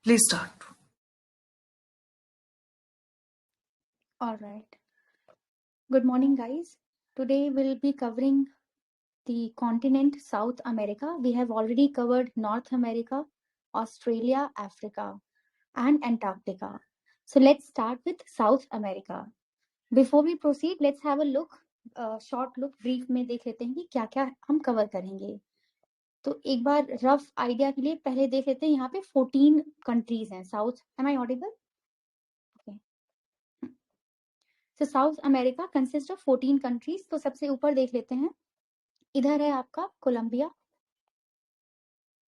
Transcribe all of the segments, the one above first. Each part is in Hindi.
Please start. All right. Good morning, guys. Today we'll be covering the continent South America. We have already covered North America, Australia, Africa, and Antarctica. So let's start with South America. Before we proceed, let's have a look, short look, brief में देख लेते हैं कि क्या क्या हम कवर करेंगे. तो एक बार रफ आइडिया के लिए पहले देख लेते हैं. यहाँ पे 14 कंट्रीज हैं. South, am I audible? Okay. So South America consists of 14 countries. तो सबसे ऊपर देख लेते हैं. इधर है आपका कोलंबिया,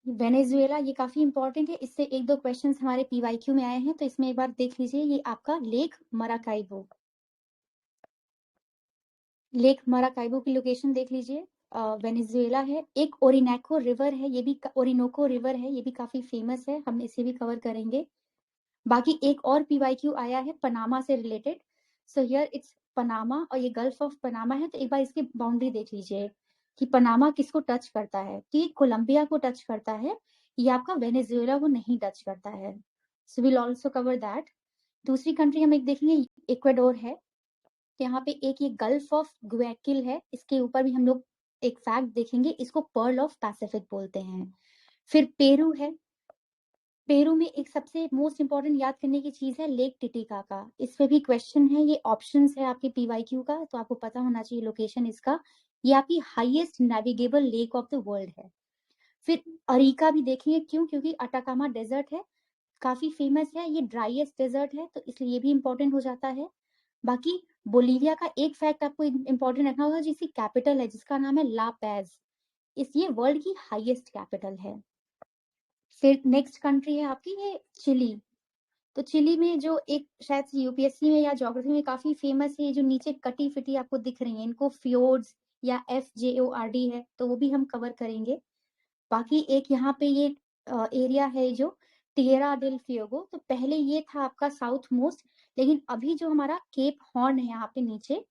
वेनेजुएला. ये काफी इंपॉर्टेंट है, इससे एक दो क्वेश्चंस हमारे पीवाईक्यू में आए हैं, तो इसमें एक बार देख लीजिए. ये आपका लेक मराकाइबो की लोकेशन देख लीजिए. वेनेजुएला है. एक ओरिनोको रिवर है, ये भी ओरिनोको रिवर है, ये भी काफी फेमस है, हम इसे भी कवर करेंगे. बाकी एक और पीवाईक्यू आया है पनामा से related. So here it's Panama और ये गल्फ ऑफ पनामा है. तो एक बार इसकी बाउंड्री देख लीजिए कि पनामा किसको टच करता है. कि कोलंबिया को टच करता है, ये आपका वेनेजुएला को नहीं टच करता है. So will also cover that. दूसरी कंट्री हम एक देखेंगे, इक्वाडोर है. यहाँ पे एक ये गल्फ ऑफ ग्वायाकिल है, इसके ऊपर भी हम लोग एक फैक्ट देखेंगे, इसको पर्ल ऑफ पैसिफिक बोलते हैं. फिर पेरू है. पेरू में एक सबसे मोस्ट इंपॉर्टेंट याद करने की चीज है लेक टिटिकाका. इस पे भी क्वेश्चन है, ये ऑप्शंस है आपके पीवाईक्यू का, तो आपको पता होना चाहिए लोकेशन इसका. ये आपकी highest navigable lake of the world है. फिर अरिका भी देखेंगे, क्यों? क्योंकि अटाकामा डेजर्ट है, काफी फेमस है, ये ड्राइएस्ट डेजर्ट है, तो इसलिए ये भी इंपॉर्टेंट हो जाता है. बाकी बोलीविया का एक फैक्ट आपको इंपॉर्टेंट रखना होगा, जिसकी कैपिटल है, जिसका नाम है ला पैज. ये वर्ल्ड की हाईएस्ट कैपिटल है. फिर नेक्स्ट कंट्री है आपकी ये चिली. तो चिली में जो एक शायद यूपीएससी में या ज्योग्राफी में काफी फेमस है, जो नीचे कटी फिटी आपको दिख रही है, इनको फ्योर्ड्स या FJORD है, तो वो भी हम कवर करेंगे. बाकी एक यहाँ पे ये एरिया है जो टिएरा डेल फ्यूगो, तो पहले ये था आपका साउथ मोस्ट, लेकिन अभी जो हमारा केप हॉर्न है यहाँ पे नीचे,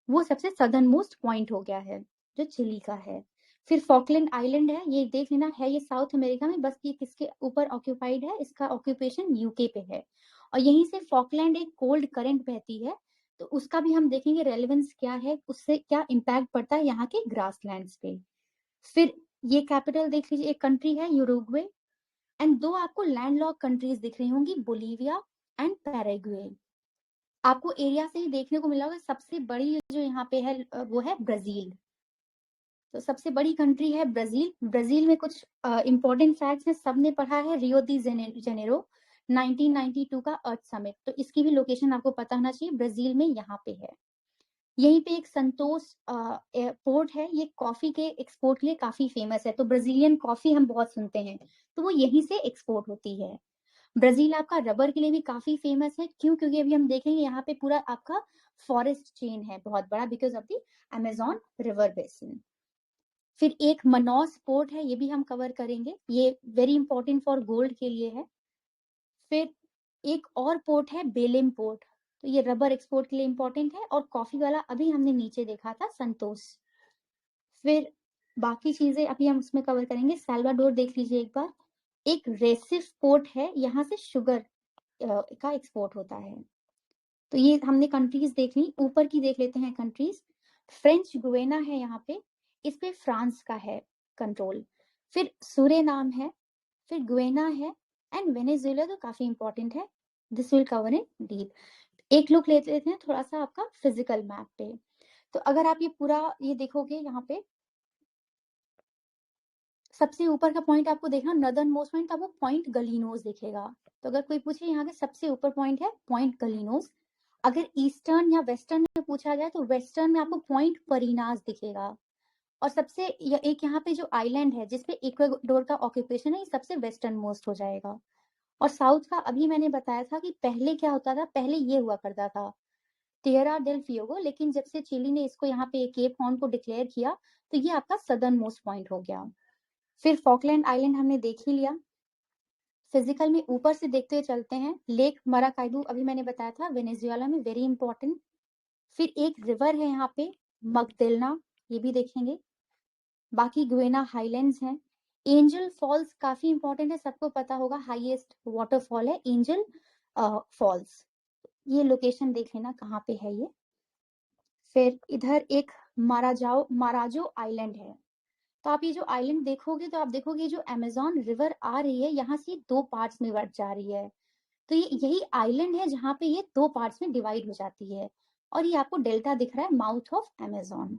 वो सबसे सदर्न मोस्ट पॉइंट हो गया है, जो चिली का है. फिर फॉकलैंड आइलैंड है, ये देख लेना है, ये साउथ अमेरिका में, बस ये किसके ऊपर ऑक्यूपाइड है, इसका ऑक्यूपेशन यूके पे है. और यहीं से फॉकलैंड एक कोल्ड करंट बहती है, तो उसका भी हम देखेंगे रेलेवेंस क्या है, उससे क्या इम्पैक्ट पड़ता है यहाँ के ग्रासलैंड्स पे. फिर ये कैपिटल देख लीजिए, एक कंट्री है यूरुग्वे. एंड दो आपको लैंडलॉक कंट्रीज दिख रही होंगी, बोलीविया एंड पैराग्वे. आपको एरिया से ही देखने को मिला होगा, सबसे बड़ी जो यहाँ पे है वो है ब्राजील. तो सबसे बड़ी कंट्री है ब्राजील. ब्राजील में कुछ इंपॉर्टेंट फैक्ट्स हैं, सबने पढ़ा है, रियो दी जेनेरो 1992 का अर्थ समिट, तो इसकी भी लोकेशन आपको पता होना चाहिए, ब्राजील में यहाँ पे है. यहीं पे एक संतोष पोर्ट है, ये कॉफी के एक्सपोर्ट के लिए काफी फेमस है, तो ब्राजीलियन कॉफी हम बहुत सुनते हैं, तो वो यहीं से एक्सपोर्ट होती है. ब्राजील आपका रबर के लिए भी काफी फेमस है, क्यों? क्योंकि अभी हम देखेंगे यहाँ पे पूरा आपका फॉरेस्ट चेन है बहुत बड़ा, because of the Amazon river basin. फिर एक मनौस पोर्ट है, ये भी हम कवर करेंगे, ये वेरी इंपॉर्टेंट फॉर गोल्ड के लिए है. फिर एक और पोर्ट है बेलिम पोर्ट, तो ये रबर एक्सपोर्ट के लिए इंपॉर्टेंट है, और कॉफी वाला अभी हमने नीचे देखा था संतोष. फिर बाकी चीजें अभी हम उसमें कवर करेंगे. साल्वाडोर देख लीजिए एक बार, एक रेसिफ पोर्ट है, यहाँ से शुगर का एक्सपोर्ट होता है. तो ये हमने कंट्रीज देख ली. ऊपर की देख लेते हैं कंट्रीज. फ्रेंच गुवेना है यहाँ पे, इस पे फ्रांस का है कंट्रोल. फिर सूरेनाम है, फिर गुवेना है, एंड वेनेजुएला तो काफी इंपॉर्टेंट है, this will cover in deep. एक लुक ले लेते हैं थोड़ा सा आपका फिजिकल मैप पे. तो अगर आप ये पूरा ये देखोगे, यहाँ पे सबसे ऊपर का पॉइंट आपको देखना, नदर्न मोस्ट पॉइंट, आपको पॉइंट गलीनोस दिखेगा. तो अगर कोई पूछे यहाँ के सबसे ऊपर पॉइंट है पॉइंट गलीनोस. अगर ईस्टर्न या वेस्टर्न में पूछा जाए, तो वेस्टर्न में आपको पॉइंट परीनास दिखेगा. और सबसे एक यहाँ पे जो आइलैंड है जिसपे इक्वाडोर का ऑक्यूपेशन है, ये सबसे वेस्टर्न मोस्ट हो जाएगा. और साउथ का अभी मैंने बताया था कि पहले क्या होता था, पहले ये हुआ करता था टिएरा डेल फ्यूगो, लेकिन जब से चिली ने इसको यहाँ पे केप हॉर्न को डिक्लेयर किया, तो ये आपका सदर्न मोस्ट पॉइंट हो गया. फिर फॉकलैंड आइलैंड हमने देख ही लिया. फिजिकल में ऊपर से देखते हुए चलते हैं. लेक मराकाइबू अभी मैंने बताया था, वेनेजुएला में, वेरी इंपॉर्टेंट. फिर एक रिवर है यहाँ पे मगदेलना, ये भी देखेंगे. बाकी गुएना हाईलैंड्स हैं. एंजल फॉल्स काफी इंपॉर्टेंट है, सबको पता होगा, हाईएस्ट वाटरफॉल है एंजल फॉल्स। ये लोकेशन देख लेना कहाँ पे है ये। फिर इधर एक माराजो आइलैंड है। तो आप ये जो आइलैंड देखोगे तो आप देखोगे जो अमेजोन रिवर आ रही है यहाँ से दो पार्ट्स में बट जा रही है। तो ये यही आइलैंड है जहाँ पे ये दो पार्ट्स में डिवाइड हो जाती है, और ये आपको डेल्टा दिख रहा है, माउथ ऑफ अमेजोन।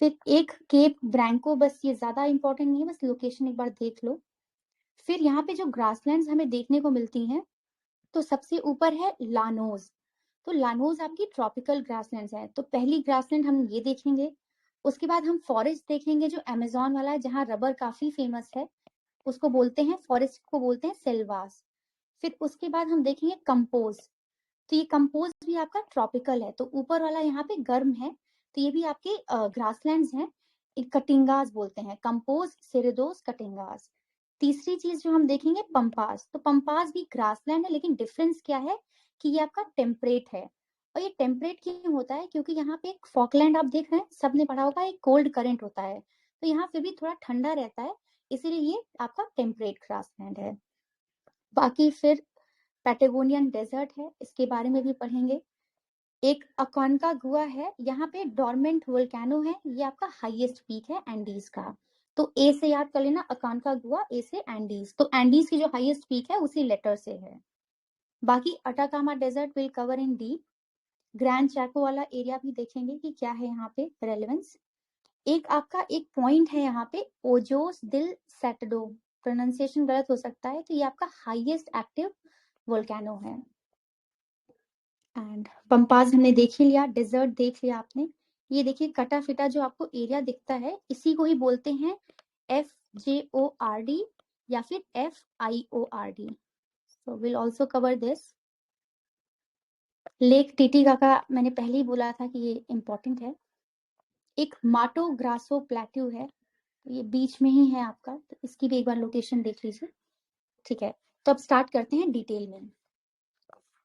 फिर एक केप ब्रैंको, बस ये ज्यादा इंपॉर्टेंट नहीं है, बस लोकेशन एक बार देख लो। फिर यहाँ पे जो ग्रासलैंड्स हमें देखने को मिलती हैं, तो सबसे ऊपर है लानोज। तो लानोज आपकी ट्रॉपिकल ग्रासलैंड्स है। तो पहली ग्रासलैंड हम ये देखेंगे, उसके बाद हम फॉरेस्ट देखेंगे जो अमेजोन वाला है, जहाँ रबर काफी फेमस है, उसको बोलते हैं, फॉरेस्ट को बोलते हैं सेल्वास। फिर उसके बाद हम देखेंगे कंपोज। तो ये कंपोज भी आपका ट्रॉपिकल है, तो ऊपर वाला यहाँ पे गर्म है, तो ये भी आपके ग्रासलैंड्स हैं, कटिंगास बोलते हैं, कंपोज, सेरेदोस, कटिंगास। तीसरी चीज जो हम देखेंगे पंपास। तो पंपास भी ग्रासलैंड है, लेकिन डिफरेंस क्या है कि ये आपका टेम्परेट है। और ये टेम्परेट क्यों होता है, क्योंकि यहाँ पे एक फॉकलैंड आप देख रहे हैं, सबने पढ़ा होगा, एक कोल्ड करंट होता है, तो यहाँ पे भी थोड़ा ठंडा रहता है, इसीलिए ये आपका टेम्परेट ग्रासलैंड है। बाकी फिर पैटागोनियन डेजर्ट है, इसके बारे में भी पढ़ेंगे। एक अकानकागुआ है, यहाँ पे डोरमेंट वोल्केनो है, ये आपका हाईएस्ट पीक है एंडीज का। तो ए से याद कर लेना, अकानकागुआ, ए से एंडीज, तो एंडीज की जो हाईएस्ट पीक है उसी लेटर से है। बाकी Atacama desert will cover in deep. Gran Chaco वाला एरिया भी देखेंगे कि क्या है यहाँ पे रेलेवेंस। एक आपका एक पॉइंट है यहाँ पे, ओजोस दिल सैटडो, प्रोनाउंसिएशन गलत हो सकता है, तो ये आपका हाईएस्ट एक्टिव वोल्केनो है। एंड पंपास हमने देख ही लिया, डेजर्ट देख लिया आपने। ये देखिए कटा फिटा जो आपको एरिया दिखता है, इसी को ही बोलते हैं FJORD या फिर FIORD। So will also cover this. Lake Titicaca मैंने पहले ही बोला था कि ये इंपॉर्टेंट है। एक माटो ग्रासो प्लेट्यू है, तो ये बीच में ही है आपका, तो इसकी भी एक बार लोकेशन देख लीजिए। ठीक है, तो अब स्टार्ट करते हैं डिटेल में।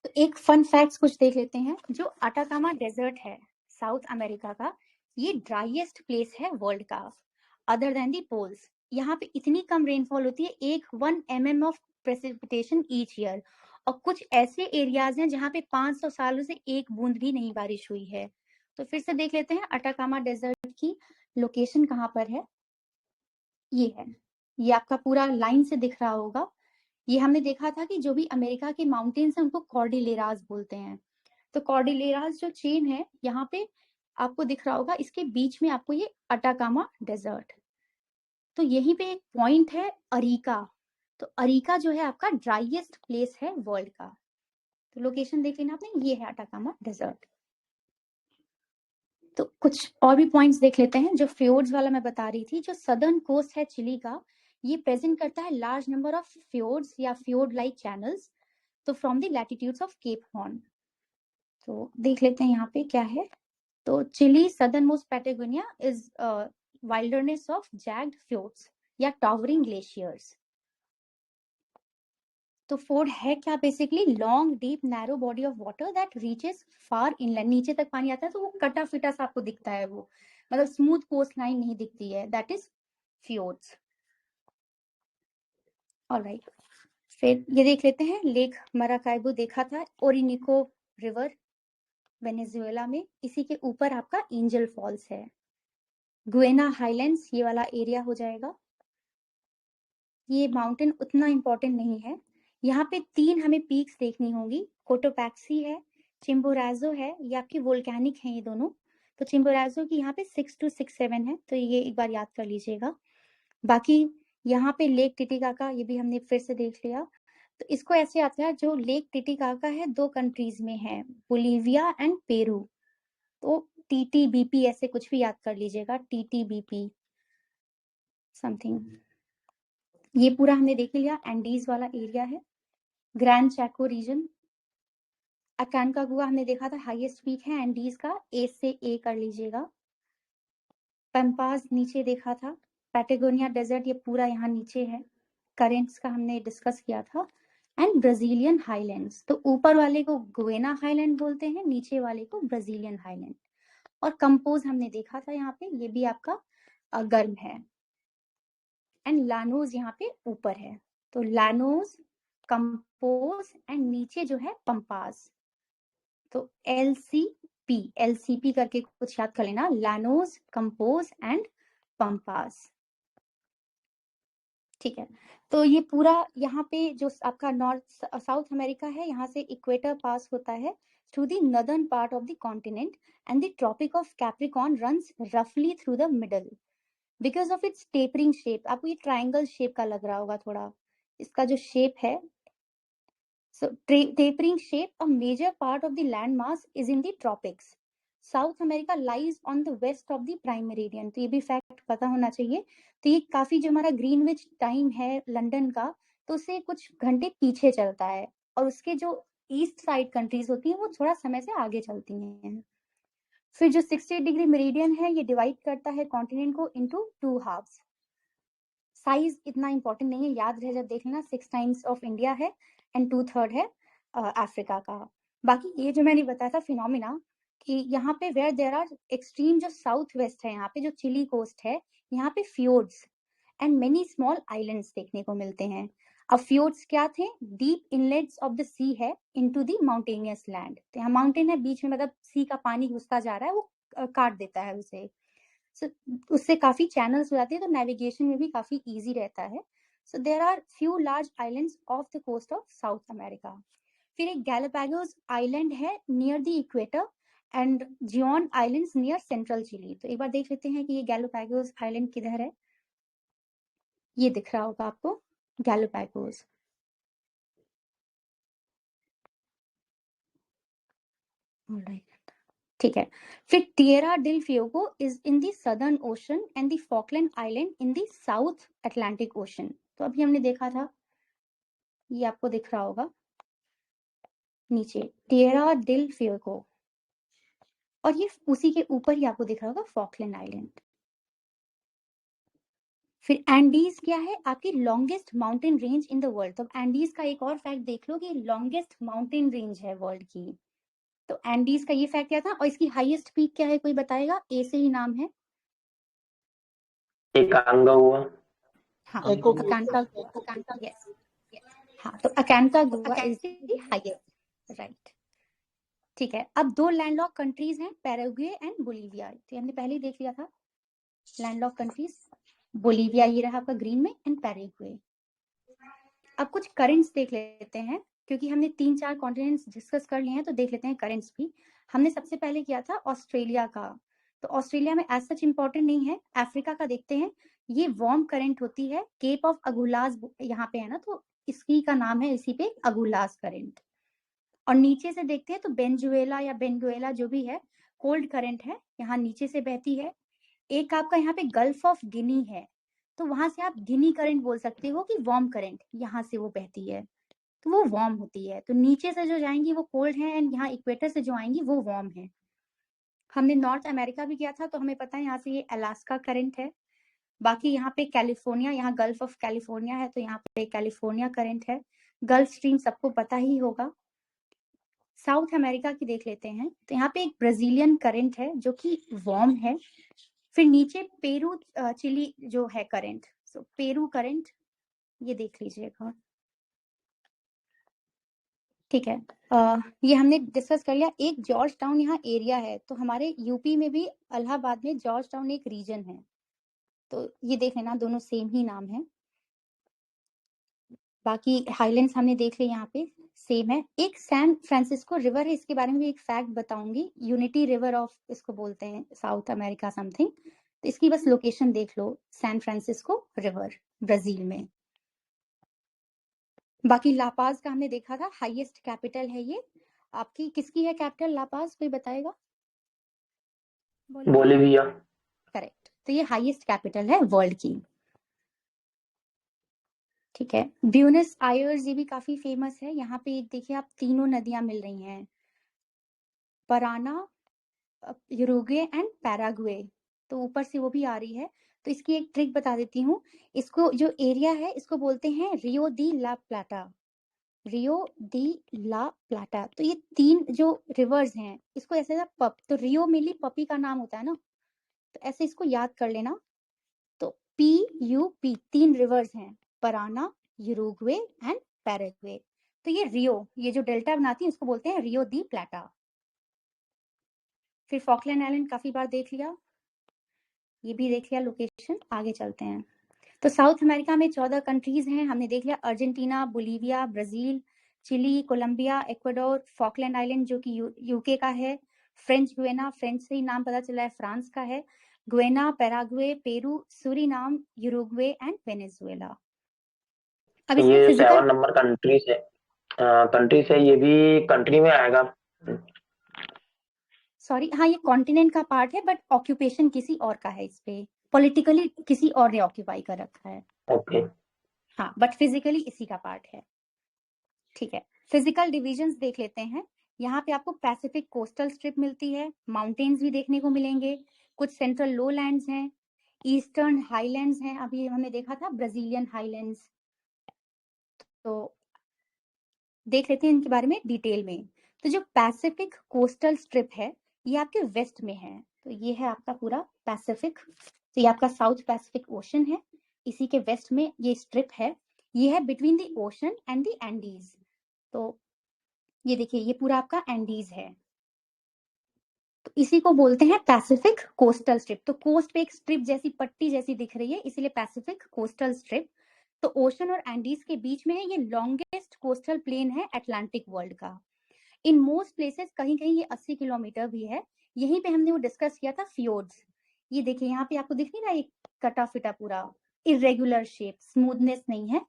तो एक फन फैक्ट्स कुछ देख लेते हैं। जो अटाकामा डेजर्ट है साउथ अमेरिका का, ये ड्राइएस्ट प्लेस है वर्ल्ड का, अदर देन दी पोल्स। यहाँ पे इतनी कम रेनफॉल होती है, 1 mm of precipitation each year, और कुछ ऐसे एरियाज हैं जहाँ पे 500 सालों से एक बूंद भी नहीं बारिश हुई है। तो फिर से देख लेते हैं अटाकामा डेजर्ट की लोकेशन कहाँ पर है। ये है, ये आपका पूरा लाइन से दिख रहा होगा। ये हमने देखा था कि जो भी अमेरिका के माउंटेन्स हैं उनको कॉर्डिलेरास बोलते हैं। तो कॉर्डिलेरास जो चेन है यहाँ पे आपको दिख रहा होगा, इसके बीच में आपको ये अटाकामा डेजर्ट। तो यहीं पे एक पॉइंट है अरिका। तो अरिका जो है आपका ड्राइएस्ट प्लेस है वर्ल्ड का। तो लोकेशन देख लेना आपने, ये है अटाकामा डेजर्ट। तो कुछ और भी पॉइंट्स देख लेते हैं। जो फ्योर्ड्स वाला मैं बता रही थी, जो सदर्न कोस्ट है चिली का, ये प्रेजेंट करता है लार्ज नंबर ऑफ फ्योर्ड्स या फ्योर्ड लाइक चैनल्स, तो from the latitudes of Cape Horn. तो देख लेते हैं यहाँ पे क्या है। तो Chile southern most Patagonia is wilderness of jagged fjords या टावरिंग ग्लेशियर्स। तो फोर्ड है क्या, basically long deep narrow body of water that reaches far inland, नीचे तक पानी आता है, तो वो कटा फिटा सा आपको दिखता है, वो मतलब स्मूथ कोस्ट लाइन नहीं दिखती है, दैट इज फ्योर्ड्स। ऑलराइट, फिर ये देख लेते हैं लेक मराकाइबो देखा था, ओरिनिको रिवर वेनेजुएला में, इसी के ऊपर आपका एंजल फॉल्स है। गुएना हाईलैंड्स ये वाला एरिया हो जाएगा। ये माउंटेन उतना इंपॉर्टेंट नहीं है। यहाँ पे 3 हमें पीक्स देखनी होंगी, कोटोपैक्सी है, चिम्बोराजो है, ये आपकी वोल्केनिक है ये दोनों। तो चिम्बोराजो की यहाँ पे 6267 है, तो ये एक बार याद कर लीजिएगा। बाकी यहाँ पे लेक टिटिकाका, ये भी हमने फिर से देख लिया। तो इसको ऐसे आता है, जो लेक टिटिकाका है 2 कंट्रीज में है, बोलीविया एंड पेरू। तो TTBP ऐसे कुछ भी याद कर लीजिएगा, TTBP समथिंग। ये पूरा हमने देख लिया, एंडीज वाला एरिया है। ग्रैंड चैको रीजन, अकानकागुआ हमने देखा था, हाईएस्ट पीक है एंडीज का, ए से ए कर लीजिएगा। पंपास नीचे देखा था, पैटागोनिया डेजर्ट ये पूरा यहाँ नीचे है, करेंट्स का हमने डिस्कस किया था, एंड ब्राजीलियन हाईलैंड्स। तो ऊपर वाले को गुएना हाईलैंड बोलते हैं, नीचे वाले को ब्राजीलियन हाईलैंड। और कंपोज हमने देखा था यहाँ पे, ये भी आपका गर्म है। एंड लानोज यहाँ पे ऊपर है, तो लानोज, कंपोज एंड नीचे जो है पंपास, तो एलसीपी करके कुछ याद कर लेना, लानोज, कंपोज एंड पंपास। ठीक है, तो ये पूरा यहाँ पे जो आपका नॉर्थ साउथ अमेरिका है, यहाँ से इक्वेटर पास होता है through the northern part of the continent and the tropic of Capricorn runs रफली through the middle because of its tapering shape. आपको ये ट्राइंगल शेप का लग रहा होगा थोड़ा, इसका जो शेप है, so tapering shape, a major part of the land mass is in the tropics. South America lies on the west of the prime meridian, तो ये भी फैक्ट पता होना चाहिए। तो ये काफी जो हमारा ग्रीनविच टाइम है लंदन का, तो उससे कुछ घंटे पीछे चलता है, और उसके जो ईस्ट साइड कंट्रीज होती हैं वो थोड़ा समय से आगे चलती हैं। फिर जो 60 डिग्री मेरिडियन है, ये डिवाइड करता है कॉन्टिनेंट को इनटू 2 हाफ्स। साइज इतना इंपॉर्टेंट नहीं है, याद रह जा देख लेना, 6 टाइम्स ऑफ इंडिया है एंड 2/3 है अफ्रीका का। बाकी ये जो मैंने बताया था फिनोमिना कि यहाँ पे वेयर देयर आर एक्सट्रीम, जो साउथ वेस्ट है, यहाँ पे जो चिली कोस्ट है, यहाँ पे फ्योर्ड्स एंड मेनी स्मॉल आइलैंड्स देखने को मिलते हैं। अब फ्योर्ड्स क्या थे? डीप इनलेट्स ऑफ द सी है इनटू द माउंटेनियस लैंड। तो यहाँ माउंटेन है बीच में, मतलब सी का पानी घुसता जा रहा है, वो काट देता है उसे, उससे काफी चैनल्स हो जाते हैं, तो नेविगेशन में भी काफी इजी रहता है। So there are few large islands off the coast of South America. फिर एक गैलापागोस आइलैंड है near the equator and Juan islands near central Chile. तो एक बार देख लेते हैं कि ये गैलापागोस आइलैंड किधर है। ये दिख रहा होगा आपको गैलापागोस। ठीक है, फिर Tierra del Fuego is in the Southern Ocean and the Falkland island in the South Atlantic Ocean. तो अभी हमने देखा था, ये आपको दिख रहा होगा नीचे टिएरा डेल फ्यूगो, और ये उसी के ऊपर ही आपको दिख रहा होगा फॉकलैंड आइलैंड। फिर एंडीज क्या है? आपकी longest mountain range in the world. तो एंडीज का एक और फैक्ट देख लो कि लॉन्गेस्ट माउंटेन रेंज है वर्ल्ड की। तो एंडीज का ये फैक्ट क्या था, और इसकी हाईएस्ट पीक क्या है, कोई बताएगा? ए से ही नाम है। एकांकागुआ। हाँ, अकांकागुआ, यस। हाँ, तो अकांकागुआ इज द हाईएस्ट, राइट। ठीक है, अब 2 लैंडलॉक कंट्रीज हैं, पैराग्वे एंड बोलीविया। तो हमने पहले ही देख लिया था लैंडलॉक कंट्रीज, बोलीविया ये रहा आपका ग्रीन में, एंड पैराग्वे। अब कुछ करेंट्स देख लेते हैं, क्योंकि हमने 3-4 कॉन्टिनेंट्स डिस्कस कर लिए हैं, तो देख लेते हैं करेंट्स भी। हमने सबसे पहले किया था ऑस्ट्रेलिया का, तो ऑस्ट्रेलिया में एज सच इंपॉर्टेंट नहीं है। अफ्रीका का देखते हैं, ये वार्म करंट होती है, केप ऑफ अगुलास यहाँ पे है ना, तो इसकी का नाम है इसी पे अगुलास करंट। और नीचे से देखते हैं तो बेंजुएला या बेंगुएला जो भी है, कोल्ड करंट है, यहाँ नीचे से बहती है। एक आपका यहाँ पे गल्फ ऑफ गिनी है, तो वहां से आप गिनी करंट बोल सकते हो कि वार्म करंट, यहाँ से वो बहती है, तो वो वार्म होती है। तो नीचे से जो जाएंगी वो कोल्ड है, एंड यहाँ इक्वेटर से जो आएंगी वो वार्म है। हमने नॉर्थ अमेरिका भी किया था, तो हमें पता है यहाँ से ये अलास्का करंट है। बाकी यहाँ पे कैलिफोर्निया, यहाँ गल्फ ऑफ कैलिफोर्निया है, तो यहाँ पे कैलिफोर्निया करंट है। गल्फ स्ट्रीम सबको पता ही होगा। साउथ अमेरिका की देख लेते हैं, तो यहाँ पे एक ब्राजीलियन करंट है जो कि वार्म है। फिर नीचे पेरू चिली जो है करंट, सो पेरू करंट, ये देख लीजिएगा। ठीक है, ये हमने डिस्कस कर लिया। एक जॉर्ज टाउन यहाँ एरिया है, तो हमारे यूपी में भी इलाहाबाद में जॉर्ज टाउन एक रीजन है, तो ये देख लेना, दोनों सेम ही नाम है। बाकी हाईलैंड्स हमने देख लिया, यहाँ पे सेम है। एक सैन फ्रांसिस्को रिवर है, इसके बारे में भी एक फैक्ट बताऊंगी, यूनिटी रिवर ऑफ इसको बोलते हैं साउथ अमेरिका समथिंग, तो इसकी बस लोकेशन देख लो, सैन फ्रांसिस्को रिवर ब्राजील में। बाकी लापाज का हमने देखा था, हाईएस्ट कैपिटल है ये आपकी। किसकी है कैपिटल लापाज, कोई बताएगा? बोलीविया। करेक्ट, तो ये हाईएस्ट कैपिटल है वर्ल्ड की। ठीक है, ब्यूनस आयर्स ये भी काफी फेमस है। यहाँ पे देखिए आप, तीनों नदियां मिल रही हैं, पराना, यूरुग्वे एंड पैराग्वे, तो ऊपर से वो भी आ रही है। तो इसकी एक ट्रिक बता देती हूँ, इसको जो एरिया है इसको बोलते हैं रियो दी ला प्लाटा, रियो दी ला प्लाटा। तो ये 3 जो रिवर्स हैं, इसको ऐसे ना पप, तो रियो मेनली पपी का नाम होता है ना, तो ऐसे इसको याद कर लेना। तो PUP 3 रिवर्स हैं, पराना, यूरुग्वे एंड पैराग्वे। तो ये रियो, ये जो डेल्टा बनाती है उसको बोलते हैं रियो दी प्लाटा। फिर फॉकलैंड आइलैंड काफी बार देख लिया, ये भी देख लिया लोकेशन। आगे चलते हैं। तो साउथ अमेरिका में 14 कंट्रीज हैं, हमने देख लिया Argentina, Bolivia, Brazil, Chile, Colombia, Ecuador, Falkland island जो कि यूके का है, फ्रेंच गुयाना, फ्रेंच से ही नाम पता चला है, फ्रांस का है, Guyana, Paraguay, Peru, Suriname, Uruguay and Venezuela. अब इसमें ये फिजिकल 7 नंबर कंट्रीज है, ये भी कंट्री में आएगा। सॉरी, हाँ ये कॉन्टिनेंट का पार्ट है बट ऑक्यूपेशन किसी और का है, इस पे पॉलिटिकली किसी और ने ऑक्यूपाई कर रखा है। ओके। हाँ बट फिजिकली इसी का पार्ट है। ठीक है, फिजिकल डिविजन्स देख लेते हैं। यहाँ पे आपको पैसिफिक कोस्टल स्ट्रिप मिलती है, माउंटेन्स भी देखने को मिलेंगे, कुछ सेंट्रल लोलैंड्स हैं, ईस्टर्न हाईलैंड्स हैं, अभी हमने देखा था ब्राजीलियन हाईलैंड्स। तो देख लेते हैं इनके बारे में डिटेल में। तो जो पैसिफिक कोस्टल स्ट्रिप है ये आपके वेस्ट में है, तो ये है आपका पूरा पैसिफिक। तो ये आपका साउथ पैसिफिक ओशन है, इसी के वेस्ट में ये स्ट्रिप है, ये है between the ocean and the Andes. तो ये देखिए ये पूरा आपका एंडीज है, तो इसी को बोलते हैं पैसिफिक कोस्टल स्ट्रिप। तो कोस्ट पे एक स्ट्रिप जैसी पट्टी जैसी दिख रही है, इसीलिए पैसिफिक कोस्टल स्ट्रिप। तो ओशन और एंडीज के बीच में है, ये लॉन्गेस्ट कोस्टल प्लेन है अटलांटिक वर्ल्ड का। इन मोस्ट प्लेसेस कहीं कहीं ये 80 किलोमीटर भी है। यहीं पे हमने वो डिस्कस किया था फ्योर्ड्स, ये देखिए यहाँ पे आपको दिख नहीं रहा है कटा फिटा पूरा इरेगुलर शेप, स्मूथनेस नहीं है,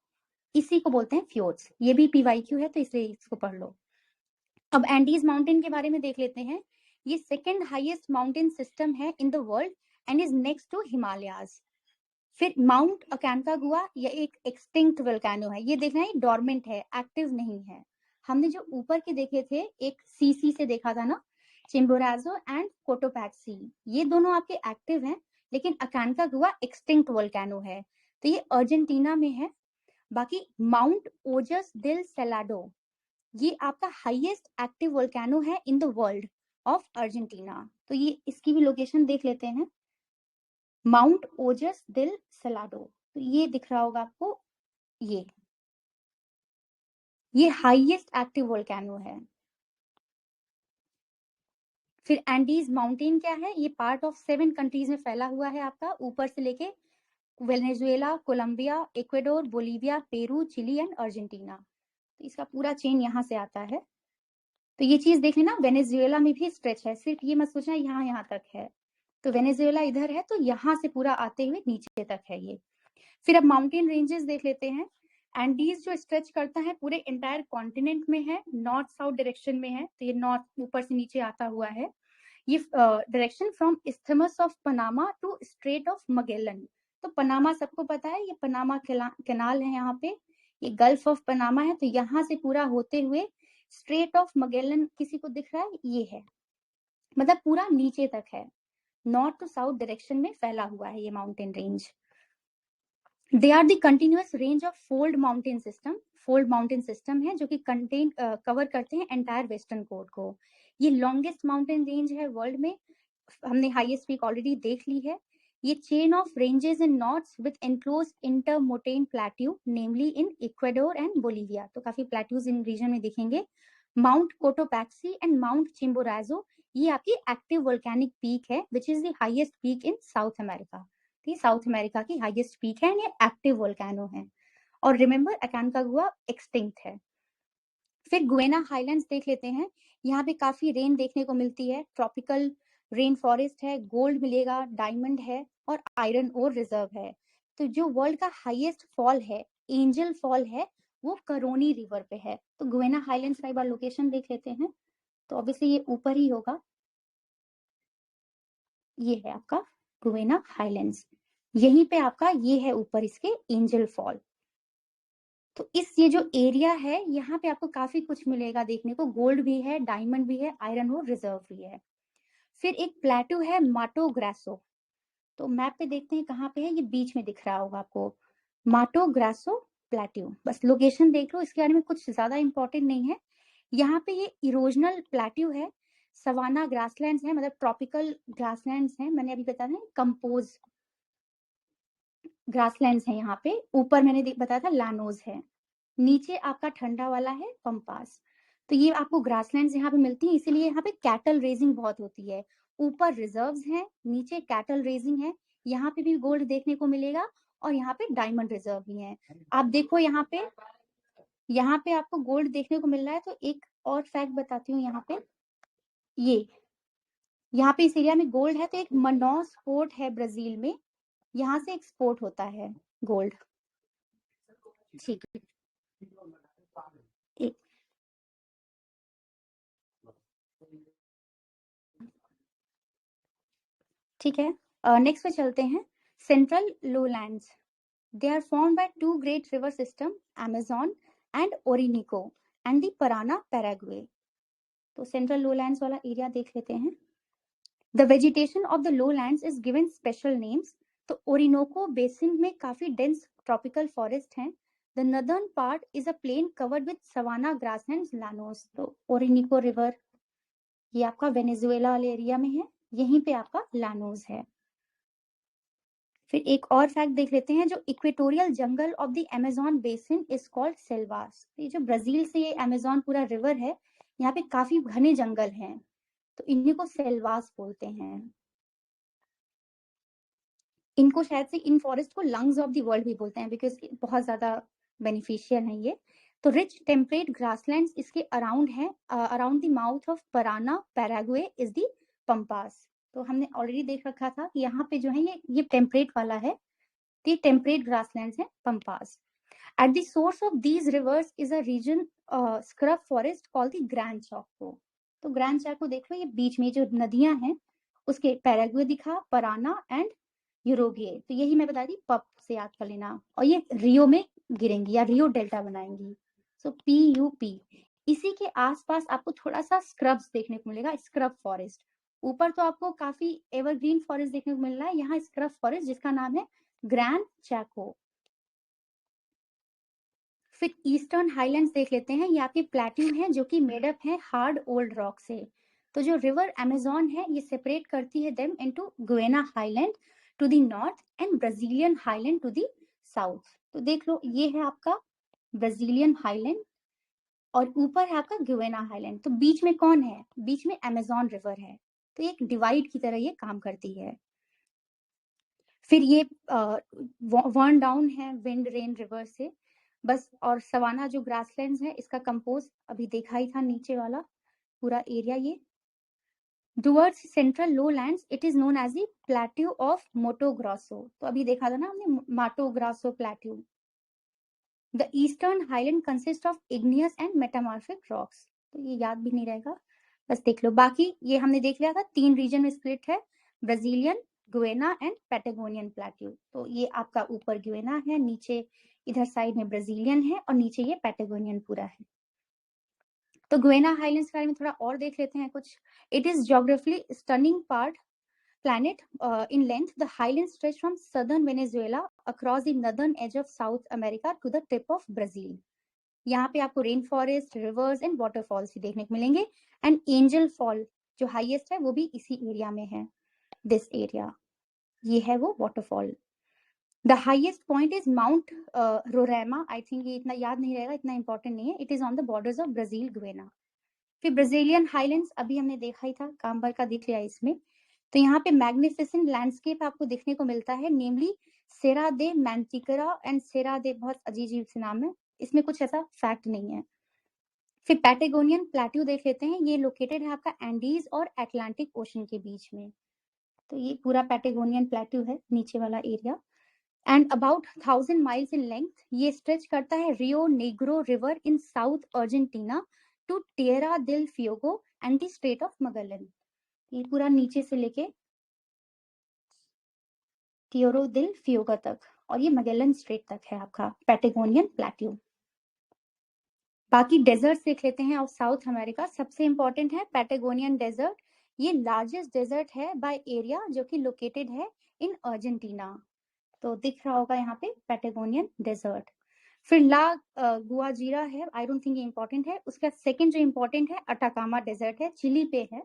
इसी को बोलते हैं फ्योर्ड्स। ये भी पीवाईक्यू है तो इसलिए इसको पढ़ लो। अब एंडीज माउंटेन के बारे में देख लेते हैं। ये सेकंड हाईएस्ट माउंटेन सिस्टम है in the world and is next to Himalayas. फिर माउंट अकांकागुआ ये एक एक्सटिंक्ट वोल्केनो है, ये देखना है डोरमेंट है, एक्टिव नहीं है। हमने जो ऊपर के देखे थे एक सीसी से देखा था ना, चिम्बोराजो एंड कोटोपैक्सी, ये दोनों आपके एक्टिव हैं, लेकिन अकांकागुआ एक्सटिंक्ट वोल्केनो है, तो ये अर्जेंटीना में है। बाकी माउंट ओजस दिल सेलाडो ये आपका हाईएस्ट एक्टिव वोल्केनो है in the world of Argentina, तो ये इसकी भी लोकेशन देख लेते हैं। माउंट ओजस दिल सलाडो, तो ये दिख रहा होगा आपको, ये हाईएस्ट एक्टिव वोल्केनो है। फिर एंडीज माउंटेन क्या है, ये पार्ट ऑफ 7 कंट्रीज में फैला हुआ है आपका, ऊपर से लेके Venezuela, Colombia, Ecuador, Bolivia, Peru, Chile and Argentina, तो इसका पूरा चेन यहाँ से आता है। तो ये चीज देख लेना, वेनेजुएला में भी स्ट्रेच है, सिर्फ ये मत सोचना यहाँ तक है, तो वेनेजुएला इधर है तो यहाँ से पूरा आते हुए नीचे तक है ये। फिर अब माउंटेन रेंजेस देख लेते हैं। एंडीज जो स्ट्रेच करता है पूरे एंटायर कॉन्टिनेंट में है, नॉर्थ साउथ डायरेक्शन में है, तो ये नॉर्थ ऊपर से नीचे आता हुआ है। ये direction from isthmus of Panama to strait of Magellan. तो पनामा सबको पता है, ये पनामा कैनाल है यहाँ पे, ये गल्फ ऑफ पनामा है, तो यहाँ से पूरा होते हुए स्ट्रेट ऑफ मगेलन किसी को दिख रहा है, ये है, मतलब पूरा नीचे तक है, नॉर्थ टू साउथ डायरेक्शन में फैला हुआ है ये mountain range. They are the continuous range of fold mountain system, fold mountain system है जो कि कंटेन कवर करते हैं एंटायर वेस्टर्न कोस्ट को। ये लॉन्गेस्ट माउंटेन रेंज है वर्ल्ड में, हमने हाईएस्ट पीक ऑलरेडी देख ली है। ये chain of ranges in north with enclosed intermontane plateau namely in Ecuador and Bolivia, तो काफी प्लेट्यूज इन रीजन में दिखेंगे। Mount Cotopaxi and Mount Chimborazo ये आपकी एक्टिव वोल्केनिक पीक है which is the highest peak in South America, ये साउथ अमेरिका की हाईएस्ट पीक है, ये एक्टिव वोल्केनो है। और रिमेंबर अकांकागुआ एक्सटिंक्ट है। फिर गुएना हाईलैंड्स देख लेते हैं, यहाँ पे काफी रेन देखने को मिलती है, ट्रॉपिकल रेन फॉरेस्ट है, गोल्ड मिलेगा, डायमंड है और आयरन ओर रिजर्व है। तो जो वर्ल्ड का हाईएस्ट फॉल है, एंजल फॉल है, वो करोनी रिवर पे है। तो गुएना हाईलैंड्स का एक बार लोकेशन देख लेते हैं, तो ऑब्वियसली ये ऊपर ही होगा, ये है आपका गुएना हाईलैंड्स, यहीं पे आपका ये है ऊपर इसके एंजल फॉल। तो इस ये जो एरिया है यहाँ पे आपको काफी कुछ मिलेगा देखने को, गोल्ड भी है, डायमंड भी है, आयरन और रिजर्व भी है। फिर एक प्लेटू है माटो ग्रासो, तो मैप पे देखते हैं कहाँ पे है, ये बीच में दिख रहा होगा आपको, माटो ग्रासो प्लेट्यू, बस लोकेशन देख लो, इसके बारे में कुछ ज्यादा इंपॉर्टेंट नहीं है। यहाँ पे ये इरोजनल प्लेट्यू है, सवाना ग्रासलैंड्स है, मतलब ट्रॉपिकल ग्रासलैंड्स हैं, मैंने अभी बताया ना कंपोज ग्रासलैंड्स हैं यहाँ पे। ऊपर मैंने बताया था लानोज है, नीचे आपका ठंडा वाला है पम्पास। तो ये आपको ग्रासलैंड्स यहाँ पे मिलती है, इसीलिए यहाँ पे कैटल रेजिंग बहुत होती है। ऊपर रिजर्व्स हैं, नीचे कैटल रेजिंग है। यहाँ पे भी गोल्ड देखने को मिलेगा और यहाँ पे डायमंड रिजर्व भी है। आप देखो यहाँ पे आपको गोल्ड देखने को मिल रहा है। तो एक और फैक्ट बताती हूँ, यहाँ पे यहाँ पे इस एरिया में गोल्ड है। तो एक मनौस पोर्ट है ब्राजील में, यहाँ से एक्सपोर्ट होता है गोल्ड। ठीक है, ठीक है। नेक्स्ट पे चलते हैं। Central lowlands, they are formed by two great river system, Amazon and Orinoco and the Parana Paraguay. तो सेंट्रल लोलैंड्स वाला एरिया देख लेते हैं। The vegetation of the lowlands is given special names. तो ओरिनोको बेसिन में काफी डेंस ट्रॉपिकल फॉरेस्ट हैं। The northern part is a plain covered with savanna grasslands llanos. तो ओरिनिको रिवर ये आपका वेनेजुएला वाले एरिया में है, यहीं पे आपका लानोस है। फिर एक और फैक्ट देख लेते हैं, जो equatorial jungle of the Amazon basin is called Selvas. ये जो ब्राजील से ये अमेजन पूरा रिवर है, यहाँ पे काफी घने जंगल हैं, तो इन्हीं को सेल्वास बोलते हैं। इनको शायद से इन फॉरेस्ट को लंग्स ऑफ द वर्ल्ड भी बोलते हैं, बिकॉज बहुत ज्यादा बेनिफिशियल है ये। तो रिच टेम्परेट ग्रासलैंड्स इसके अराउंड है, around the mouth of Parana Paraguay is the Pampas. तो हमने ऑलरेडी देख रखा था कि यहाँ पे जो है ये टेम्परेट वाला है, तो ये टेम्परेट ग्रासलैंड्स है pampas. At the source of these rivers is a region scrub forest called the Gran Chaco. तो ग्रैंड चाको देख लो, ये बीच में जो नदियां हैं उसके पैराग्वे दिखा, पराना एंड यूरोगे। तो यही मैं बता दी, पप से याद कर लेना, और ये रियो में गिरेंगी या रियो डेल्टा बनाएंगी। सो PUP। इसी के आसपास आपको थोड़ा सा स्क्रब्स देखने को मिलेगा, स्क्रब फॉरेस्ट। ऊपर तो आपको काफी एवरग्रीन फॉरेस्ट देखने को मिल रहा है, यहाँ स्क्रब फॉरेस्ट जिसका नाम है ग्रैंड चाको। फिर ईस्टर्न हाईलैंड्स देख लेते हैं। ये आपके प्लेट्यू हैं जो कि मेड अप है हार्ड ओल्ड रॉक से। तो जो रिवर अमेजन है ये सेपरेट करती है them into Guiana highland to the north and Brazilian highland to the south. तो देख लो, ये है आपका ब्राजीलियन हाईलैंड और ऊपर है आपका गुएना हाईलैंड। तो बीच में कौन है? बीच में अमेजन रिवर है, तो एक डिवाइड की तरह ये काम करती है। फिर ये वर्न डाउन है विंड रेन रिवर से बस। और सवाना जो ग्रासलैंड्स है इसका कंपोज अभी देखा ही था, नीचे वाला पूरा एरिया ये। Towards central lowlands it is known as the plateau of Mato Grosso. तो अभी देखा था ना हमने Mato Grosso plateau. The eastern highland consist of igneous and metamorphic rocks. तो ये याद भी नहीं रहेगा, बस देख लो। बाकी ये हमने देख लिया था, 3 रीजन में स्प्लिट है, ब्राजीलियन, गुएना एंड पैटागोनियन प्लेट्यू। तो ये आपका ऊपर गुएना है, नीचे इधर साइड में ब्राजीलियन है और नीचे ये पैटागोनियन पूरा है। तो गुएना हाईलैंड्स के बारे में थोड़ा और देख लेते हैं कुछ। It is geographically stunning part planet in length. The highlands stretch from southern Venezuela across the northern edge of South America to the tip of Brazil. यहाँ पे आपको rain forest, reverse and waterfalls भी देखने को मिलेंगे। एंड एंजल फॉल जो हाईएस्ट है वो भी इसी एरिया में है, दिस एरिया, ये है वो waterfall. The highest point is Mount Roraima. I think ये इतना याद नहीं रहेगा, इतना इंपॉर्टेंट नहीं है। It is on the borders of Brazil Guyana. फिर ब्राजीलियन हाईलैंड्स अभी हमने देखा ही था, काम भर का दिख लिया इसमें। तो यहाँ पे मैग्निफिसेंट लैंडस्केप आपको देखने को मिलता है, नेमली सेरा दे मैंटिकरा एंड सेरा दे, बहुत अजीब से नाम है, इसमें कुछ ऐसा फैक्ट नहीं है। फिर पैटागोनियन प्लेट्यू देख लेते हैं। ये लोकेटेड है आपका एंडीज और अटलांटिक ओशन के बीच में। तो ये पूरा पैटागोनियन प्लेट्यू है, नीचे वाला area. And about 1000 miles in length ये स्ट्रेच करता है Rio Negro river in south Argentina to Tierra del Fuego and the strait of Magellan. ये पूरा नीचे से लेके टियोरो दिल फ्यूगा तक, और ये मगेलन स्ट्रेट तक है आपका पैटागोनियन प्लेट्यू। बाकी डेजर्ट्स देख लेते हैं ऑफ साउथ अमेरिका। सबसे इंपॉर्टेंट है पैटागोनियन डेजर्ट। ये लार्जेस्ट डेजर्ट है बाय एरिया, जो कि लोकेटेड है इन अर्जेंटीना। तो दिख रहा होगा यहाँ पे पैटागोनियन डेजर्ट। फिर ला गुआजीरा है, आई डोंट थिंक ये इंपॉर्टेंट है। उसका सेकंड जो इंपॉर्टेंट है अटाकामा डेजर्ट है, चिली पे है।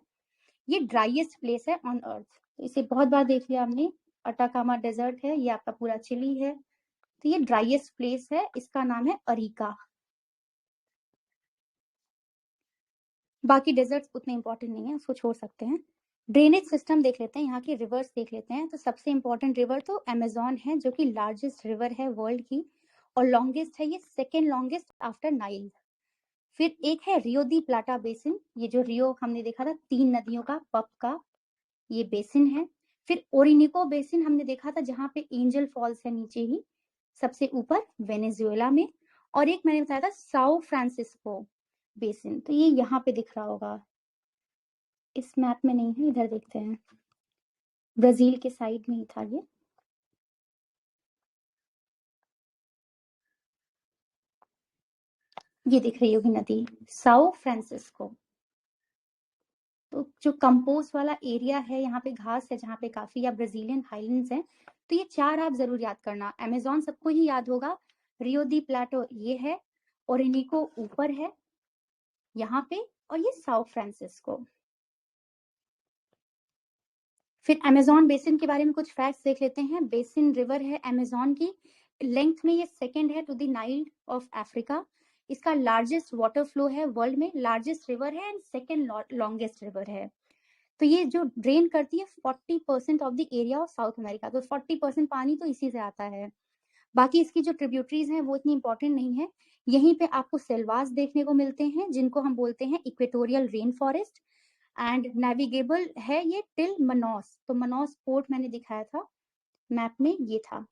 ये ड्राइएस्ट प्लेस है ऑन अर्थ। तो इसे बहुत बार देख लिया हमने। अटाकामा डेजर्ट है, ये आपका पूरा चिली है। तो ये ड्राइएस्ट प्लेस है, इसका नाम है अरिका। बाकी डेजर्ट्स उतने इंपॉर्टेंट नहीं है, उसको छोड़ सकते हैं। ड्रेनेज सिस्टम देख लेते हैं, यहाँ के रिवर्स देख लेते हैं। तो सबसे इंपॉर्टेंट रिवर तो अमेजोन है, जो कि लार्जेस्ट रिवर है वर्ल्ड की, और लॉन्गेस्ट है, ये सेकेंड लॉन्गेस्ट आफ्टर नाइल। फिर एक है रियो दी प्लाटा बेसिन, ये जो रियो हमने देखा था 3 नदियों का पप का ये बेसिन है। फिर ओरिनिको बेसिन हमने देखा था, जहां पे एंजल फॉल्स है नीचे ही सबसे ऊपर वेनेजुएला में। और एक मैंने बताया था साओ फ्रांसिस्को बेसिन, तो ये यहाँ पे दिख रहा होगा, इस मैप में नहीं है, इधर देखते हैं, ब्राजील के साइड में ही था ये दिख रही होगी नदी साओ फ्रांसिस्को। तो जो कंपोज वाला एरिया है, यहाँ पे घास है जहाँ पे काफी, या ब्राजीलियन हाईलैंड्स हैं। तो ये 4 आप जरूर याद करना। अमेजोन सबको ही याद होगा, रियो दी प्लाटो ये है, ओरिनिको ऊपर है यहाँ पे, और ये साओ फ्रांसिस्को। फिर अमेजोन बेसिन के बारे में कुछ फैक्ट्स देख लेते हैं। बेसिन रिवर है अमेजोन की, लेंथ में ये सेकंड है to the Nile of Africa. इसका लार्जेस्ट वाटर फ्लो है वर्ल्ड में, लार्जेस्ट रिवर है एंड सेकंड लॉन्गेस्ट रिवर है। तो ये जो ड्रेन करती है 40% of the area of South America, तो 40% पानी तो इसी से आता है। बाकी इसकी जो ट्रिब्यूटरीज हैं वो इतनी इंपॉर्टेंट नहीं है। यहीं पे आपको सेल्वास देखने को मिलते हैं, जिनको हम बोलते हैं equatorial rain forest, and navigable है ये टिल मनोस। तो मनोस पोर्ट मैंने दिखाया था मैप में, ये था।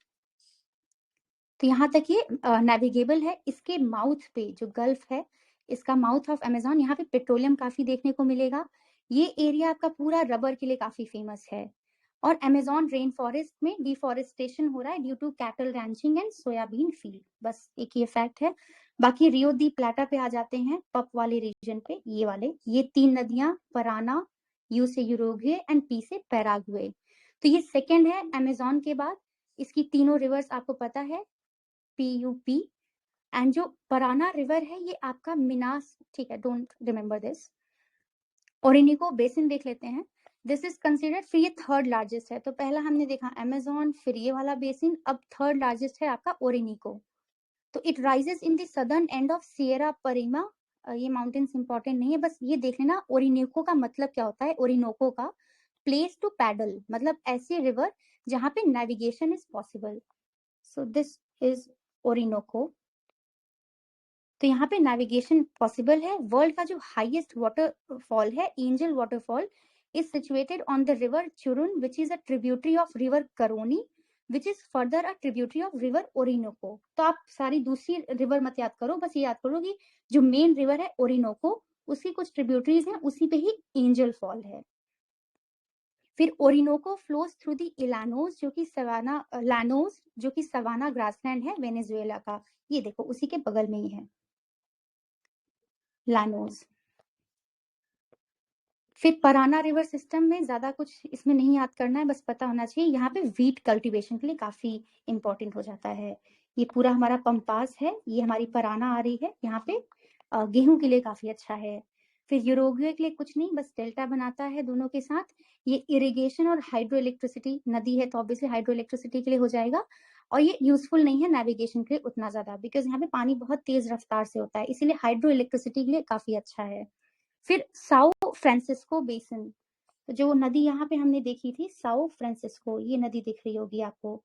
तो यहाँ तक ये नेविगेबल है। इसके माउथ पे जो गल्फ है, इसका माउथ ऑफ अमेजोन, यहाँ पे पेट्रोलियम काफी देखने को मिलेगा। ये एरिया आपका पूरा रबर के लिए काफी फेमस है। और अमेजोन रेन फॉरेस्ट में डिफॉरेस्टेशन हो रहा है due to cattle ranching and soybean field, बस एक ये फैक्ट है। बाकी रियो दी प्लाटा पे आ जाते हैं, पप वाले रीजन पे, ये वाले, ये 3 नदियां, पराना, यू से यूरुग्वे एंड पी से पैराग्वे। तो ये सेकेंड है अमेजोन के बाद। इसकी तीनों रिवर्स आपको पता है, PUP। एंड जो पराना रिवर है ये आपका मिनास, ठीक है, डोंट रिमेम्बर दिस। ओरिनिको बेसिन देख लेते हैं, दिस इज कंसिडर्ड, फिर ये थर्ड लार्जेस्ट है। तो पहला हमने देखा अमेजोन, फिर ये वाला बेसिन, अब थर्ड लार्जेस्ट है आपका ओरिनिको। तो it rises in the southern end of Sierra Parima. ये माउंटेन्स इंपॉर्टेंट नहीं है, बस ये देख लेना ओरिनिको का मतलब क्या होता है। ओरिनोको का प्लेस टू पैडल, मतलब ऐसे रिवर जहां पे navigation is possible. So this is Orinoco. तो यहाँ पे नेविगेशन पॉसिबल है। वर्ल्ड का जो हाईएस्ट वाटरफॉल है, Angel waterfall, is situated on the river Churun, which is a tributary of river Caroni, which is further a tributary of river Orinoco. तो आप सारी दूसरी रिवर मत याद करो, बस ये याद करो कि जो मेन रिवर है ओरिनोको, उसकी कुछ ट्रिब्यूटरीज हैं, उसी पे ही एंजल फॉल है। फिर ओरिनोको फ्लोज थ्रू दी इलानोस, जो कि सवाना लानोस, जो कि सवाना ग्रासलैंड है वेनेजुएला का, ये देखो उसी के बगल में ही है लानोस। फिर पराना रिवर सिस्टम में ज्यादा कुछ इसमें नहीं याद करना है, बस पता होना चाहिए यहाँ पे व्हीट कल्टीवेशन के लिए काफी इंपॉर्टेंट हो जाता है। ये पूरा हमारा पंपास है, ये हमारी पराना आ रही है, यहाँ पे गेहूं के लिए काफी अच्छा है। फिर यूरोग्वे के लिए कुछ नहीं, बस डेल्टा बनाता है दोनों के साथ। ये इरिगेशन और हाइड्रो इलेक्ट्रिसिटी, नदी है तो ऑब्वियसली हाइड्रो इलेक्ट्रिसिटी के लिए हो जाएगा। और ये यूजफुल नहीं है नेविगेशन के लिए उतना ज्यादा, बिकॉज यहाँ पे पानी बहुत तेज रफ्तार से होता है, इसीलिए हाइड्रो इलेक्ट्रिसिटी के लिए काफी अच्छा है। फिर साओ फ्रांसिस्को बेसिन, तो जो नदी यहाँ पे हमने देखी थी साओ फ्रांसिस्को, ये नदी दिख रही होगी आपको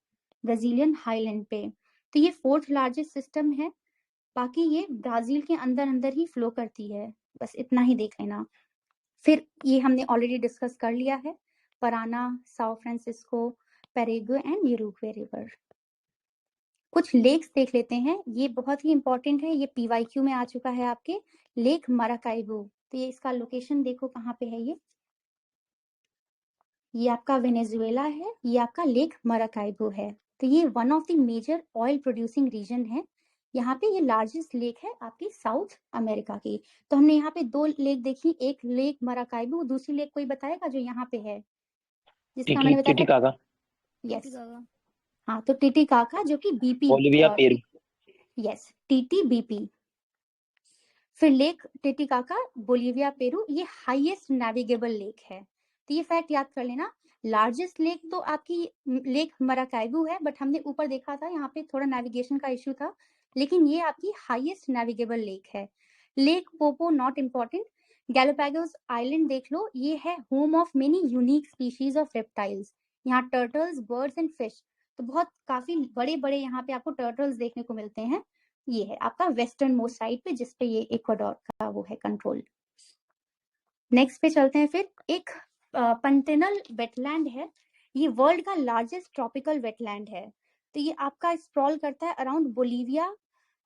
ब्राजीलियन हाईलैंड पे। तो ये फोर्थ लार्जेस्ट सिस्टम है। बाकी ये ब्राजील के अंदर अंदर ही फ्लो करती है, बस इतना ही देख लेना। फिर ये हमने ऑलरेडी डिस्कस कर लिया है, Parana, Sao Francisco, Paraguay and Uruguay river. कुछ लेक्स देख लेते हैं, ये बहुत ही इंपॉर्टेंट है, ये PYQ में आ चुका है आपके, लेक माराकाइबो। तो ये इसका लोकेशन देखो कहाँ पे है, ये आपका वेनेजुएला है, ये आपका लेक माराकाइबो है। तो ये one of the major oil producing region है। यहाँ पे ये लार्जेस्ट लेक है आपकी साउथ अमेरिका की। तो हमने यहाँ पे 2 लेक देखी, एक लेक माराकाइबो, दूसरी लेक कोई बताएगा जो यहाँ पे है, जिसका मैंने बताया टिटिकाका, यस, हाँ, तो टिटिकाका जो कि BP, Bolivia, Peru. Yes, TTBP। फिर लेक टिटिकाका, बोलिविया, पेरू, ये हाईएस्ट नेविगेबल लेक है। तो ये फैक्ट याद कर लेना, लार्जेस्ट लेक तो आपकी लेक मराकाइबू है, बट हमने ऊपर देखा था यहाँ पे थोड़ा नेविगेशन का इश्यू था, लेकिन ये आपकी हाईएस्ट नेविगेबल लेक है। Lake Poopó not important. Galapagos island देख लो, ये है home of many unique species of reptiles. यहाँ टर्टल्स, बर्ड्स एंड फिश, तो बहुत काफी बड़े बड़े यहाँ पे आपको टर्टल्स देखने को मिलते हैं। ये है आपका वेस्टर्न मोस्ट साइड पे, जिसपे ये इक्वाडोर का वो है कंट्रोल। नेक्स्ट पे चलते हैं फिर। एक पंटेनल वेटलैंड है, ये वर्ल्ड का लार्जेस्ट ट्रॉपिकल वेटलैंड है। तो ये आपका स्प्रॉल करता है around Bolivia,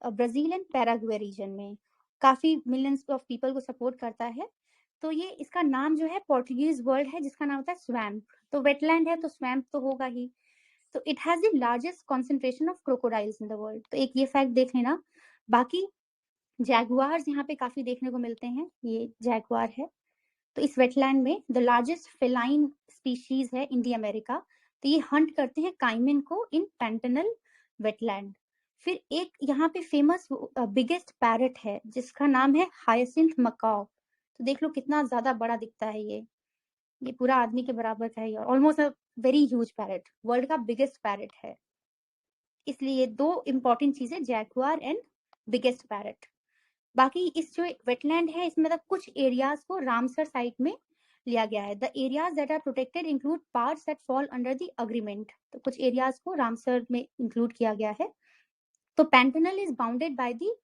Brazil and Paraguay region में, काफी मिलियंस ऑफ पीपल को सपोर्ट करता है। तो ये इसका नाम जो है पोर्टुगीज वर्ड है जिसका नाम होता है स्वैम्प। तो वेटलैंड है तो स्वैम्प तो होगा ही। तो it has the largest concentration of crocodiles in the world, तो एक ये फैक्ट देख लेना। बाकी जैगुआर्स यहाँ पे काफी देखने को मिलते हैं, ये जैगुआर है। तो इस वेटलैंड में द लार्जेस्ट फेलाइन स्पीशीज है इंडिया अमेरिका, तो ये हंट करते हैं काइमेन को इन पैंटेनल वेटलैंड। फिर एक यहाँ पे फेमस बिगेस्ट पैरेट है जिसका नाम है हायसिंथ मकाओ। तो देख लो कितना ज्यादा बड़ा दिखता है ये पूरा आदमी के बराबर का है, almost a very huge parrot, world का बिगेस्ट पैरेट है। इसलिए ये दो इंपॉर्टेंट चीजें, जैगुआर एंड बिगेस्ट पैरेट। बाकी इस जो वेटलैंड है इसमें मतलब कुछ एरियाज को रामसर साइट में लिया गया है। The areas that are protected include parts that fall under the agreement, तो कुछ एरियाज को रामसर में इंक्लूड किया गया है। तो Pantanal is bounded by the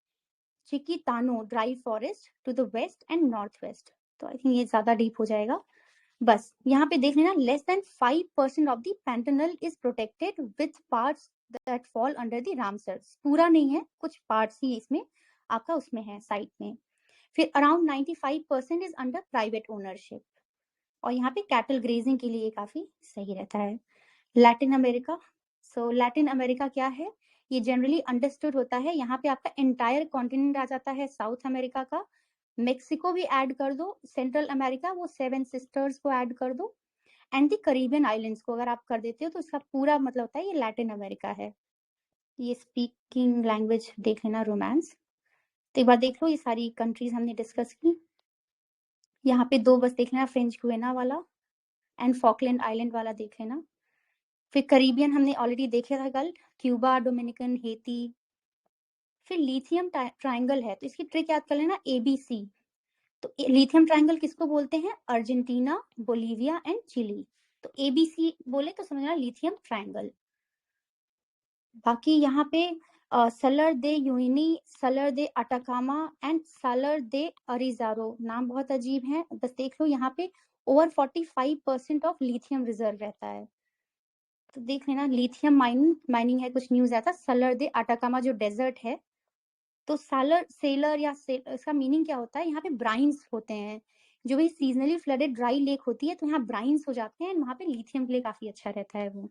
Chiquitano dry forest to the west and north west. तो आई थिंक ये ज्यादा डीप हो जाएगा, बस यहाँ पे देख लेना less than 5% of the Pantanal is protected with parts that fall under the Ramsar. पूरा नहीं है, कुछ पार्ट्स ही इसमें आपका उसमें है साइट में। फिर around 95% is under private ownership, और यहाँ पे कैटल ग्रेजिंग के लिए काफी सही रहता है। लैटिन अमेरिका, सो लैटिन अमेरिका क्या है, ये जनरली अंडरस्टूड होता है, यहाँ पे आपका एंटायर कॉन्टिनेंट आ जाता है साउथ अमेरिका का, मेक्सिको भी ऐड कर दो, सेंट्रल अमेरिका वो सेवन सिस्टर्स को ऐड कर दो, एंड द करीबियन आइलैंड्स को अगर आप कर देते हो तो इसका पूरा मतलब होता है ये लैटिन अमेरिका है। ये स्पीकिंग लैंग्वेज देख लेना, रोमांस। तो एक बार देख लो ये सारी कंट्रीज हमने डिस्कस की। यहाँ पे दो बस देख लेना, फ्रेंच गुयाना वाला एंड फॉकलैंड आइलैंड वाला देख लेना। फिर करीबियन हमने ऑलरेडी देखा था कल, क्यूबा, डोमिनिकन, हेती। फिर लिथियम ट्रायंगल है, तो इसकी ट्रिक याद कर लेना, ABC। तो लिथियम ट्रायंगल किसको बोलते हैं, अर्जेंटीना, बोलीविया एंड चिली। तो ABC बोले तो समझना लिथियम ट्रायंगल। बाकी यहाँ पे सलर दे यूनी, सलर दे अटाकामा एंड सलर दे अरिजारो, नाम बहुत अजीब है, बस देख लो यहाँ पे ओवर 45% ऑफ लिथियम रिजर्व रहता है। तो देख लेना लिथियम माइनिंग है, कुछ न्यूज आया था। सलर दे अटाकामा जो डेजर्ट है, तो सेलर या इसका मीनिंग क्या होता है, यहाँ पे ब्राइन्स होते हैं, जो भी सीजनली फ्लडेड ड्राई लेक होती है तो यहाँ ब्राइन्स हो जाते हैं, वहां पे लिथियम के लिए काफी अच्छा रहता है वो।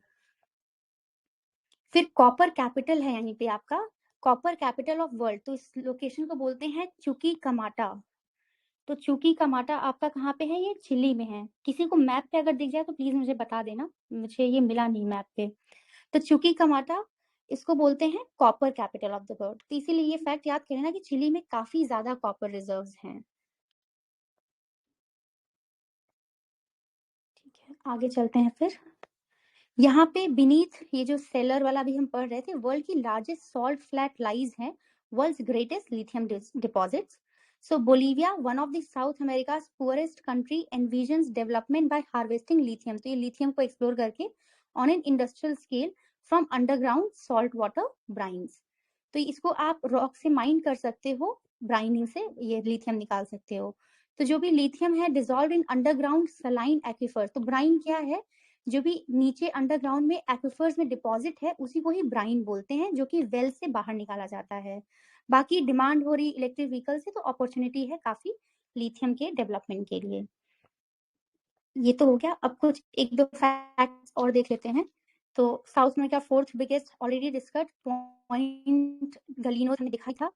फिर कॉपर कैपिटल है यहीं पे आपका, कॉपर कैपिटल ऑफ वर्ल्ड, तो इस लोकेशन को बोलते हैं चुकी कमाटा। तो चुकी कमाटा आपका कहाँ पे है, ये चिली में है। किसी को मैप पे अगर दिख जाए तो प्लीज मुझे बता देना, मुझे ये मिला नहीं मैप पे। तो चुकी कमाटा इसको बोलते हैं copper capital of the world, तो इसीलिए ये फैक्ट याद करें ना कि चिली में काफी ज्यादा कॉपर रिजर्व्स हैं। ठीक है, आगे चलते हैं फिर। यहाँ पे बीनीथ ये जो सेलर वाला भी हम पढ़ रहे थे, वर्ल्ड की लार्जेस्ट सॉल्ट फ्लैट लाइज है, world's greatest lithium deposits. So Bolivia, one of the South America's poorest country, envisions development by harvesting lithium. तो ये lithium को explore करके on an industrial scale from underground salt water brines. तो इसको आप रॉक से माइन कर सकते हो, ब्राइनिंग से ये लिथियम निकाल सकते हो। तो जो भी लिथियम है dissolve in underground saline aquifer, तो ब्राइन क्या है, जो भी नीचे अंडरग्राउंड में एक्विफर्स में डिपॉजिट है उसी को ही ब्राइन बोलते हैं, जो कि वेल से बाहर निकाला जाता है। बाकी डिमांड हो रही इलेक्ट्रिक व्हीकल से, तो अपॉर्चुनिटी है काफी लिथियम के डेवलपमेंट के लिए। ये तो हो गया, अब कुछ एक दो फैक्ट्स और देख लेते हैं। तो South America fourth biggest already discussed, point Gallinas हमने दिखाई था।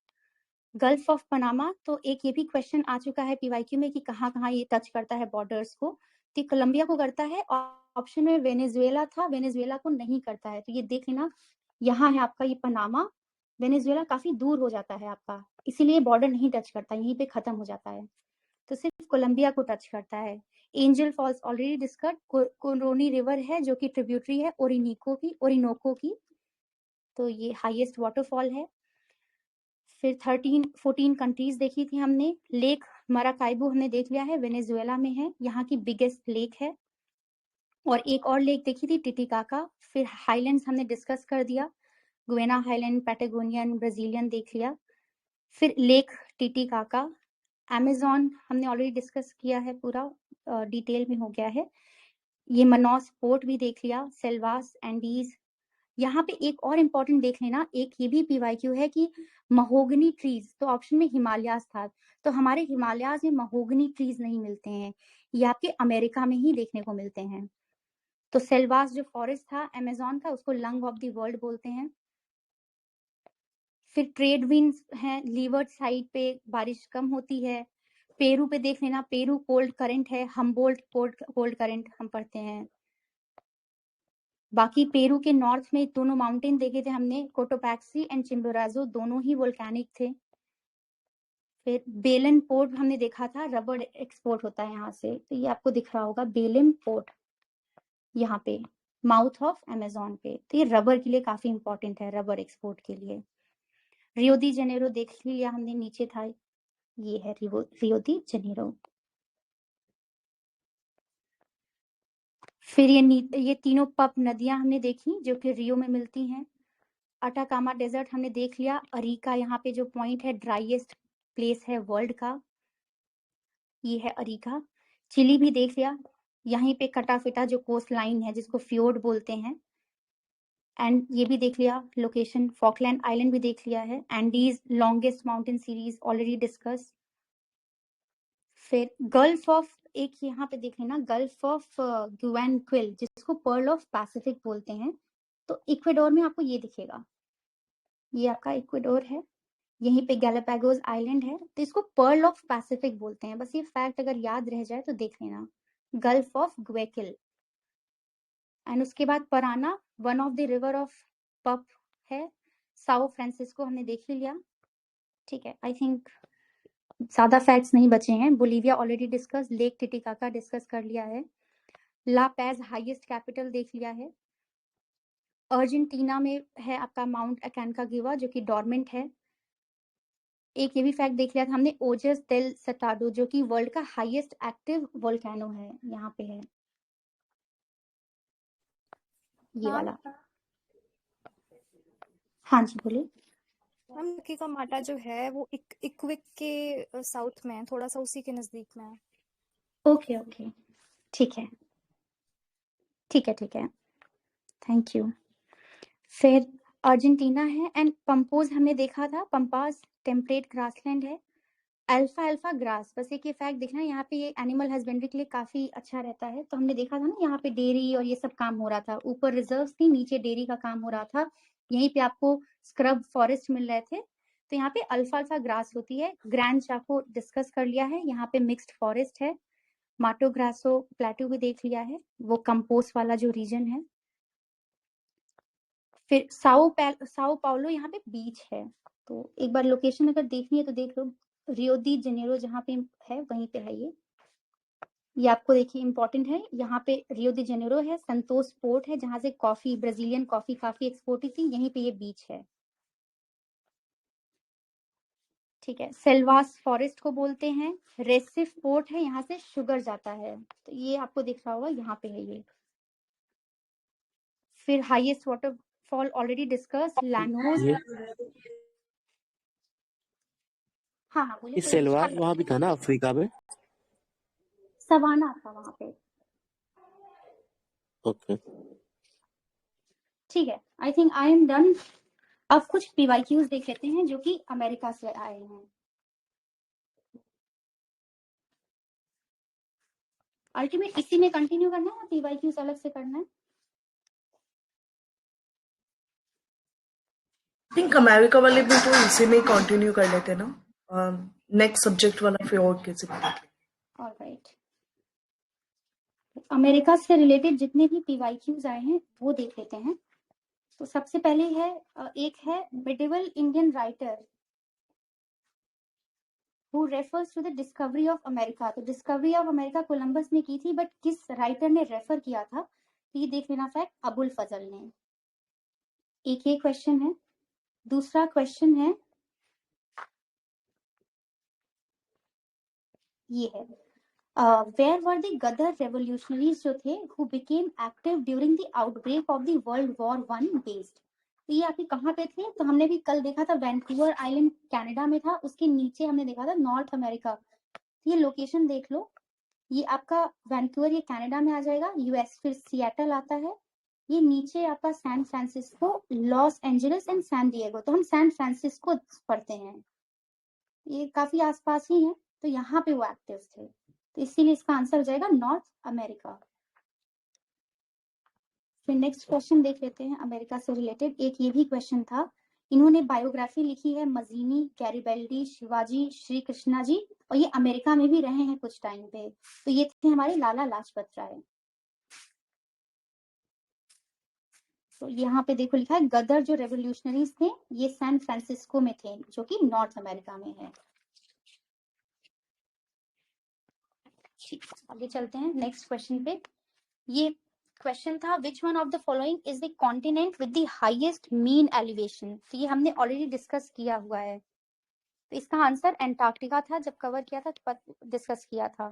गल्फ ऑफ पनामा, तो एक ये भी क्वेश्चन आ चुका है पीवाईक्यू में कि कहाँ कहाँ ये टच करता है बॉर्डर्स को, तो कोलंबिया को करता है, ऑप्शन में वेनेजुएला था, वेनेजुएला को नहीं करता है, तो ये देख लेना, यहाँ है आपका ये पनामा, वेनेजुएला काफी दूर हो जाता है आपका, इसीलिए बॉर्डर नहीं टच करता, यहीं पे खत्म हो जाता है। तो सिर्फ कोलंबिया को टच करता है। Angel Falls already discuss, Caroni river है जो कि ट्रिब्यूटरी है ओरिनोको की, तो ये हाईएस्ट वाटरफॉल है। फिर 14 कंट्रीज देखी थी हमने। लेक मराकाइबो हमने देख लिया है, वेनेजुएला में है, यहाँ की बिगेस्ट लेक है। और एक और लेक देखी थी टिटिकाका। फिर हाईलैंड्स हमने डिस्कस कर दिया, गुएना हाईलैंड, पैटागोनियन, ब्राजीलियन देख लिया। फिर लेक टिटिकाका। अमेजोन हमने ऑलरेडी डिस्कस किया है, पूरा डिटेल में हो गया है। ये मनोस पोर्ट भी देख लिया, सेल्वास, एंडीज। यहाँ पे एक और इम्पोर्टेंट देख लेना, एक ये भी पीवाईक्यू है कि महोगनी ट्रीज, तो ऑप्शन में हिमालयाज था, तो हमारे हिमालयाज में महोगनी ट्रीज नहीं मिलते हैं, ये आपके अमेरिका में ही देखने को मिलते हैं। तो सेल्वास जो फॉरेस्ट था अमेजोन का, उसको लंग ऑफ द वर्ल्ड बोलते हैं। फिर ट्रेड विंड्स हैं, लीवर्ड साइड पे बारिश कम होती है। पेरू पे देख लेना, पेरू कोल्ड करंट है, हम्बोल्ट कोल्ड करंट हम पढ़ते हैं। बाकी पेरू के नॉर्थ में दोनों माउंटेन देखे थे हमने, कोटोपैक्सी एंड चिम्बोराजो, दोनों ही वोल्केनिक थे। फिर बेलन पोर्ट हमने देखा था, रबर एक्सपोर्ट होता है यहाँ से, तो ये आपको दिख रहा होगा बेलन पोर्ट, यहाँ पे माउथ ऑफ अमेजोन पे, तो ये रबर के लिए काफी इंपॉर्टेंट है, रबर एक्सपोर्ट के लिए। रियो दी जेनेरो देख लिया हमने, नीचे था, ये है रियो दी जेनेरो। फिर ये तीनों पप नदियां हमने देखी जो कि रियो में मिलती हैं। अटाकामा डेजर्ट हमने देख लिया, अरिका यहाँ पे जो पॉइंट है, ड्राइएस्ट प्लेस है वर्ल्ड का, ये है अरिका। चिली भी देख लिया, यहीं पे कटाफिटा जो कोस्ट लाइन है जिसको फ्योर्ड बोलते हैं, एंड ये भी देख लिया लोकेशन। फॉकलैंड आइलैंड भी देख लिया है। Andes longest mountain series already discuss. फिर गल्फ ऑफ, एक यहाँ पे देख लेना, गल्फ ऑफ ग्वानक्विल जिसको पर्ल ऑफ पैसिफिक बोलते हैं, तो इक्वेडोर में आपको ये दिखेगा, ये आपका इक्वेडोर है, यहीं पे गैलापागोस आइलैंड है, तो इसको पर्ल ऑफ पैसिफिक बोलते हैं। बस ये फैक्ट अगर याद रह जाए तो देख लेना, गल्फ ऑफ ग्वेकिल। एंड उसके बाद Parana, one of the river of पप है। साओ फ्रांसिस्को हमने देख ही लिया, ठीक है। आई थिंक ज्यादा फैक्ट्स नहीं बचे हैं। Bolivia already discuss, lake Titicaca discuss कर लिया है। ला पैज हाईएस्ट कैपिटल देख लिया है। अर्जेंटीना में है आपका माउंट अकानकागुआ जो कि डॉर्मेंट है। एक ये भी फैक्ट देख लिया था हमने, ओजस डेल सटाडो जो कि वर्ल्ड का हाईएस्ट एक्टिव वोल्केनो है, यहाँ पे है ये वाला। हाँ जी बोलिए। हम लकी का माटा जो है वो इक्विक के साउथ में है, थोड़ा सा उसी के नजदीक में है। ओके ओके, ठीक है ठीक है ठीक है, थैंक यू। फिर अर्जेंटीना है, एंड पंपोज हमने देखा था, पंपास टेम्परेट ग्रासलैंड है। अल्फा अल्फा ग्रास, बस एक ये फैक्ट देखना, यहाँ पे ये एनिमल हस्बेंड्री के लिए काफी अच्छा रहता है, तो हमने देखा था ना यहाँ पे डेयरी और ये सब काम हो रहा था, ऊपर रिजर्व्स थी, नीचे डेयरी का काम हो रहा था, यहीं पे आपको स्क्रब फॉरेस्ट मिल रहे थे, तो यहाँ पे अल्फा अल्फा ग्रास होती है। ग्रैंड चाको डिस्कस कर लिया है, यहाँ पे मिक्स्ड फॉरेस्ट है। माटो ग्रासो प्लेटू भी देख लिया है, वो कंपोस्ट वाला जो रीजन है। फिर साओ पाउलो यहाँ पे बीच है, तो एक बार लोकेशन अगर देखनी है तो देख लो, रियो दी जेनेरो जहाँ पे है वहीं पे है ये आपको देखिए इंपॉर्टेंट है। यहाँ पे रियो दी जेनेरो है, संतोष पोर्ट है जहां से कॉफी, ब्राजीलियन कॉफी काफी एक्सपोर्ट थी, यहीं पे ये बीच है, ठीक है। सेल्वास फॉरेस्ट को बोलते हैं। रेसिफ पोर्ट है, यहाँ से शुगर जाता है, तो ये आपको दिख रहा होगा, यहाँ पे है ये। फिर हाईएस्ट वाटरफॉल ऑलरेडी डिस्कस, लैनोस। हाँ हाँ बोलिए। सेल्वास वहां भी था ना अफ्रीका में? सवाना था वहां पे, ओके ठीक है। I think I am done. अब कुछ पीवाईक्यूज देख लेते हैं जो कि अमेरिका से आए हैं। अल्टीमेट इसी में कंटिन्यू करना है या पीवाईक्यूज अलग से करना है? आई थिंक अमेरिका वाले भी तो इसी में कंटिन्यू कर लेते ना, नेक्स्ट सब्जेक्ट वाला फिर और किसी को देख लेंगे। ऑलराइट, अमेरिका से रिलेटेड जितने भी पीवाईक्यूज आए हैं वो देख लेते हैं। तो सबसे पहले है, एक है medieval Indian writer, who refers to the discovery of America. तो discovery of America कोलंबस ने की थी, बट किस राइटर ने रेफर किया था, तो ये देख लेना फैक्ट, अबुल फजल ने। एक ये क्वेश्चन है। दूसरा क्वेश्चन है ये है, where were the Gadar revolutionaries जो थे who became active during the outbreak of the World War I based। तो ये आपके कहाँ पे थे, तो हमने भी कल देखा था वैंकूवर आइलैंड कनाडा में था, उसके नीचे हमने देखा था नॉर्थ अमेरिका। ये लोकेशन देख लो, ये आपका वैंकूवर ये कनाडा में आ जाएगा, यूएस, फिर सिएटल आता है, ये नीचे आपका San Francisco, Los Angeles and San Diego. तो हम सैन फ्रांसिस्को पढ़ते हैं, ये काफी आसपास ही है, तो यहाँ पे वो एक्टिव थे, तो इसीलिए इसका आंसर हो जाएगा नॉर्थ अमेरिका। फिर नेक्स्ट क्वेश्चन देख लेते हैं अमेरिका से रिलेटेड। एक ये भी क्वेश्चन था, इन्होंने बायोग्राफी लिखी है मजीनी, गैरिबल्डी, शिवाजी, श्री कृष्णा जी, और ये अमेरिका में भी रहे हैं कुछ टाइम पे। तो ये थे हमारे लाला लाजपत राय। तो यहाँ पे देखो लिखा है गदर जो रेवोल्यूशनरीज थे ये सैन फ्रांसिस्को में थे, जो कि नॉर्थ अमेरिका में है। आगे चलते हैं नेक्स्ट क्वेश्चन पे। ये क्वेश्चन था विच one of the following is the continent with the highest mean elevation. तो ये हमने ऑलरेडी डिस्कस किया हुआ है, तो इसका आंसर एंटार्क्टिका था, जब कवर किया था डिस्कस किया था।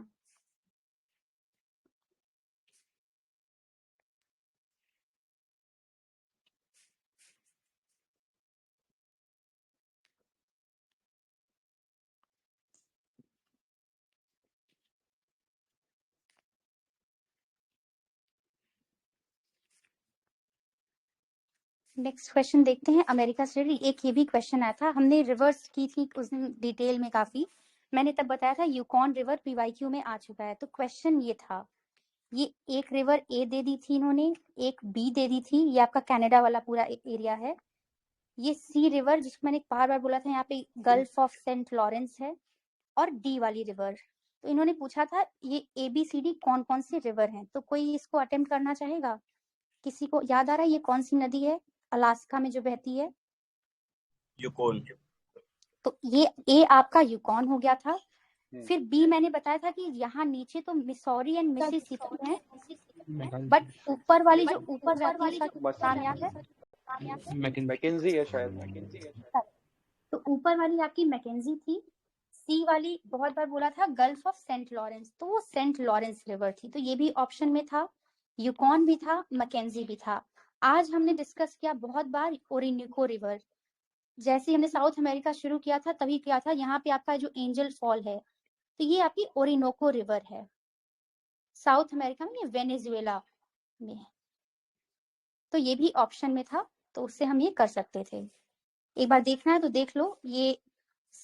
नेक्स्ट क्वेश्चन देखते हैं अमेरिका से। एक ये भी क्वेश्चन आया था, हमने रिवर्स की थी उस दिन डिटेल में काफी, मैंने तब बताया था यूकॉन रिवर पीवाईक्यू में आ चुका है। तो क्वेश्चन ये था, ये एक रिवर ए दे दी थी इन्होंने, एक बी दे दी थी, ये आपका कनाडा वाला पूरा एरिया है। ये सी रिवर जिसको मैंने बार बार बोला था यहाँ पे गल्फ ऑफ सेंट लॉरेंस है, और डी वाली रिवर। तो इन्होंने पूछा था ये ABCD कौन कौन सी रिवर हैं। तो कोई इसको अटेम्प्ट करना चाहेगा? किसी को याद आ रहा है ये कौन सी नदी है अलास्का में जो बहती है? यूकोन। तो ये ए आपका यूकॉन हो गया था। फिर बी मैंने बताया था कि यहाँ नीचे तो मिसौरी एंड मिसिसिपी है, बट ऊपर वाली जो ऊपर जाती है उसका नाम याद है? मैकेंजी है शायद। तो ऊपर वाली आपकी मैकेंजी थी। सी वाली बहुत बार बोला था गल्फ ऑफ सेंट लॉरेंस, तो वो सेंट लॉरेंस रिवर थी, तो ये भी ऑप्शन में था। यूकॉन भी था, मैकेंजी भी था। आज हमने डिस्कस किया बहुत बार ओरिनिको रिवर, जैसे हमने साउथ अमेरिका शुरू किया था तभी किया था। यहाँ पे आपका जो एंजल फॉल है, तो ये आपकी ओरिनोको रिवर है, साउथ अमेरिका में, ये वेनेजुएला में है। तो ये भी ऑप्शन में था, तो उससे हम ये कर सकते थे। एक बार देखना है तो देख लो, ये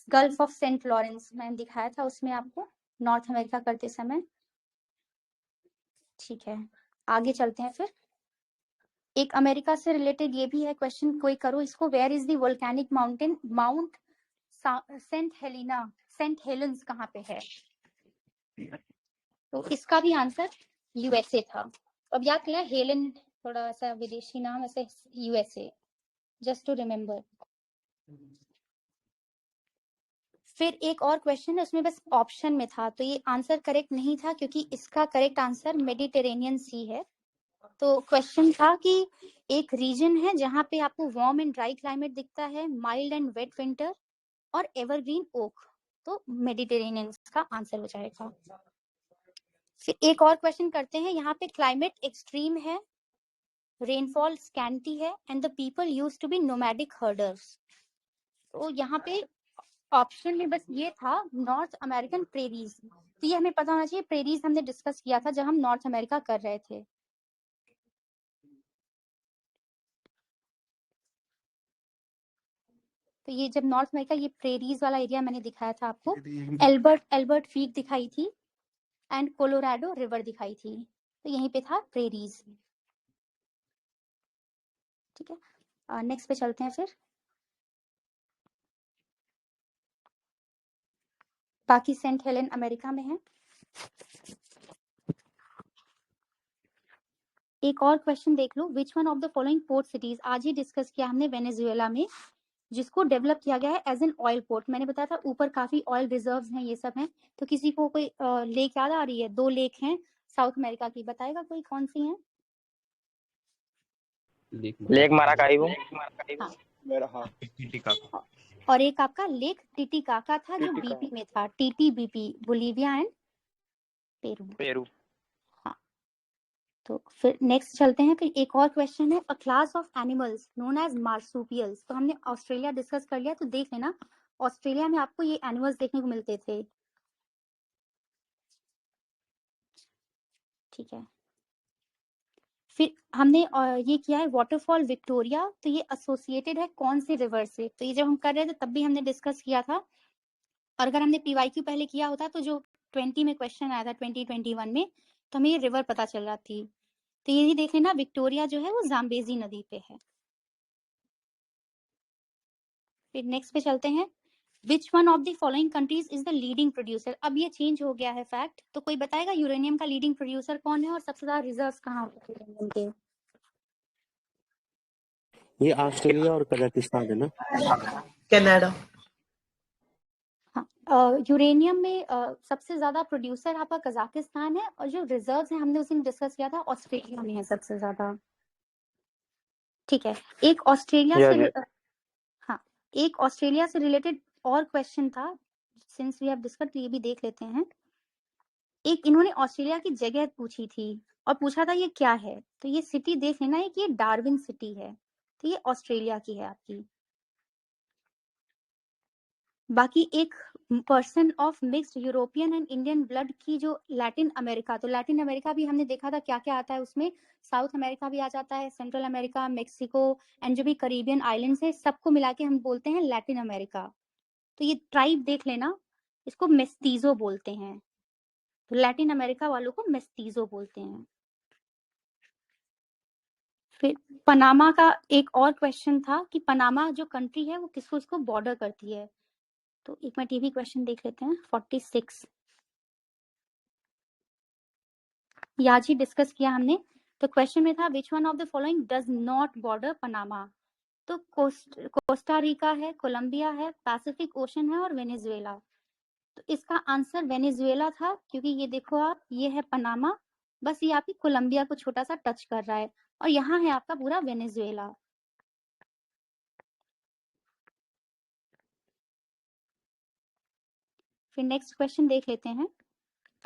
गल्फ ऑफ सेंट लॉरेंस मैंने दिखाया था उसमें आपको नॉर्थ अमेरिका करते समय। ठीक है, आगे चलते हैं। फिर एक अमेरिका से रिलेटेड ये भी है क्वेश्चन, कोई करो इसको। Where is the volcanic mountain Mount Saint Helena, Saint Helens कहाँ पे है? तो इसका भी आंसर USA था। अब याद किया हेलेन थोड़ा सा विदेशी नाम, ऐसे USA, जस्ट टू रिमेम्बर। फिर एक और क्वेश्चन है, उसमें बस ऑप्शन में था, तो ये आंसर करेक्ट नहीं था क्योंकि इसका करेक्ट आंसर मेडिटेरेनियन सी है। तो क्वेश्चन था कि एक रीजन है जहाँ पे आपको वार्म एंड ड्राई क्लाइमेट दिखता है, माइल्ड एंड वेट विंटर और एवरग्रीन ओक, तो मेडिटेरेनियन का आंसर हो जाएगा। फिर एक और क्वेश्चन करते हैं, यहाँ पे क्लाइमेट एक्सट्रीम है, रेनफॉल स्कैंटी है, and the people used to be nomadic herders. तो यहाँ पे ऑप्शन में बस ये था नॉर्थ अमेरिकन प्रेरीज, तो ये हमें पता होना चाहिए। प्रेरीज हमने डिस्कस किया था जब हम नॉर्थ अमेरिका कर रहे थे। तो ये जब नॉर्थ अमेरिका, ये प्रेरीज वाला एरिया मैंने दिखाया था आपको, एल्बर्ट फील्ड दिखाई थी एंड कोलोराडो रिवर दिखाई थी, तो यहीं पे था प्रेरीज। ठीक है, नेक्स्ट पे चलते हैं। फिर बाकी सेंट हेलेन अमेरिका में है। एक और क्वेश्चन देख लो, which one of the following port cities, आज ही डिस्कस किया हमने वेनेजुएला में, जिसको डेवलप किया गया है एज एन ऑयल पोर्ट। मैंने बताया था ऊपर काफी ऑयल रिजर्व्स हैं, ये सब हैं। तो किसी को कोई लेक याद आ रही है? 2 लेक हैं साउथ अमेरिका की, बताएगा कोई कौन सी हैं? Lake Maracaibo. हाँ, मेरा हाँ टिटिकाका। और एक आपका लेक टिटिकाका था जो टिटिकाका। बीपी में था, टीटीबीपी, बोलीविया एंड पेरू। पेरू। हाँ, तो फिर नेक्स्ट चलते हैं। फिर एक और क्वेश्चन है, a class of animals known as marsupials. तो हमने ऑस्ट्रेलिया डिस्कस कर लिया, तो देख लेना ऑस्ट्रेलिया में आपको ये एनिमल्स देखने को मिलते थे। ठीक है, फिर हमने ये किया है वाटरफॉल विक्टोरिया। तो ये एसोसिएटेड है कौन से रिवर से? तो ये जब हम कर रहे थे तब भी हमने डिस्कस किया था, और अगर हमने पीवाईक्यू पहले किया होता तो जो 20 में क्वेश्चन आया था 2021 में, तो हमें ये रिवर पता चल रहा थी। तो ये देख लेना, विक्टोरिया जो है वो जाम्बेजी नदी पे है। फिर नेक्स्ट पे चलते हैं, विच one of the following countries is the leading producer. अब ये चेंज हो गया है फैक्ट, तो कोई बताएगा यूरेनियम का लीडिंग प्रोड्यूसर कौन है और सबसे ज्यादा रिजर्व्स कहाँ होते हैं यूरेनियम के? ये ऑस्ट्रेलिया और कजाकिस्तान है ना? कनाडा। हाँ, यूरेनियम में सबसे ज्यादा प्रोड्यूसर आपका कजाकिस्तान है, और जो रिजर्व्स हैं हमने उस दिन डिस्कस किया था ऑस्ट्रेलिया में है सबसे ज्यादा। ठीक है, एक ऑस्ट्रेलिया से हाँ, एक ऑस्ट्रेलिया से रिलेटेड और क्वेश्चन था, सिंस वी हैव डिस्कस, ये भी देख लेते हैं। एक इन्होंने ऑस्ट्रेलिया की जगह पूछी थी और पूछा था ये क्या है, तो ये सिटी देख लेना है कि ये डार्विन सिटी है। तो ये ऑस्ट्रेलिया की है आपकी। बाकी एक person of mixed European and Indian blood की जो लैटिन अमेरिका, तो लैटिन अमेरिका भी हमने देखा था क्या क्या आता है उसमें। साउथ अमेरिका भी आ जाता है, सेंट्रल अमेरिका, मेक्सिको एंड जो भी करीबियन आइलैंड्स है, सबको मिला के हम बोलते हैं लैटिन अमेरिका। तो ये ट्राइब देख लेना, इसको मेस्तीजो बोलते हैं। तो लैटिन अमेरिका वालों को मेस्तीजो बोलते हैं। फिर पनामा का एक और क्वेश्चन था कि पनामा जो कंट्री है वो किसको इसको बॉर्डर करती है। तो एक मिनट, टीवी क्वेश्चन देख लेते हैं। 46 याजी डिस्कस किया हमने। तो क्वेश्चन में था विच one of the following does not border Panama. तो कोस्टा रिका है, कोलंबिया है, पैसिफिक ओशन है और वेनेजुएला। तो इसका आंसर वेनेजुएला था, क्योंकि ये देखो आप, ये है पनामा, बस ये आपकी कोलंबिया को छोटा सा टच कर रहा है, और यहाँ है आपका पूरा वेनेजुएला। फिर नेक्स्ट क्वेश्चन देख लेते हैं,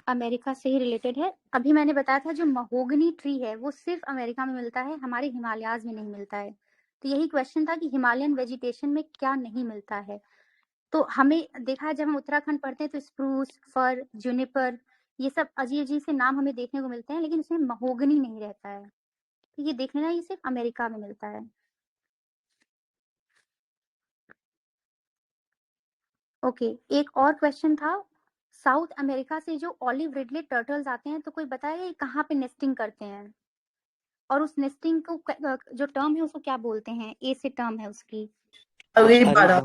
अमेरिका से ही रिलेटेड है। अभी मैंने बताया था जो महोगनी ट्री है वो सिर्फ अमेरिका में मिलता है, हमारे हिमालयाज में नहीं मिलता है। तो यही क्वेश्चन था कि हिमालयन वेजिटेशन में क्या नहीं मिलता है। तो हमें देखा है जब हम उत्तराखंड पढ़ते हैं तो स्प्रूस, फर, जुनिपर, ये सब अजीब अजीब से नाम हमें देखने को मिलते हैं, लेकिन उसमें महोगनी नहीं रहता है। तो ये देख लेना, ये सिर्फ अमेरिका में मिलता है। ओके, एक और क्वेश्चन था, साउथ अमेरिका से जो ऑलिव रिडले टर्टल्स आते हैं, तो कोई बताएगा ये कहाँ पे नेस्टिंग करते हैं, और उस नेस्टिंग को जो टर्म है उसको क्या बोलते हैं? ए से टर्म है उसकी। अभी अरे बड़ा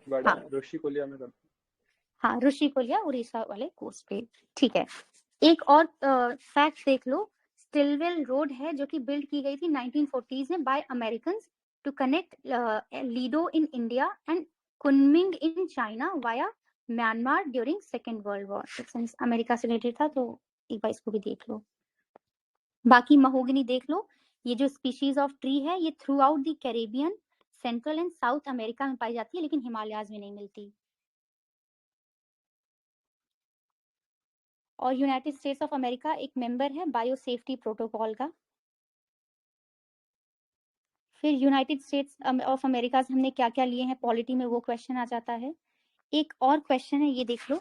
बड़ा ऋषिकुलिया में करते हाँ, ऋषिकुलिया उड़ीसा वाले कोस्ट पे। ठीक है, एक और फैक्ट देख लो, स्टिलवेल रोड है जो कि बिल्ड की गई थी 1940s में by American to connect Ledo in India and Kunming in China via Myanmar during Second World War. Since America से रिलेटेड था तो एक बार इसको भी देख लो। बाकी महोगनी देख लो, ये जो स्पीशीज ऑफ ट्री है ये through out the Caribbean, central and south America में पाई जाती है, लेकिन हिमालयाज में नहीं मिलती। और यूनाइटेड स्टेट्स ऑफ अमेरिका एक मेंबर है बायो सेफ्टी प्रोटोकॉल का। फिर यूनाइटेड स्टेट्स ऑफ अमेरिका से हमने क्या क्या लिए हैं पॉलिटी में, वो क्वेश्चन आ जाता है। एक और क्वेश्चन है, ये देख लो,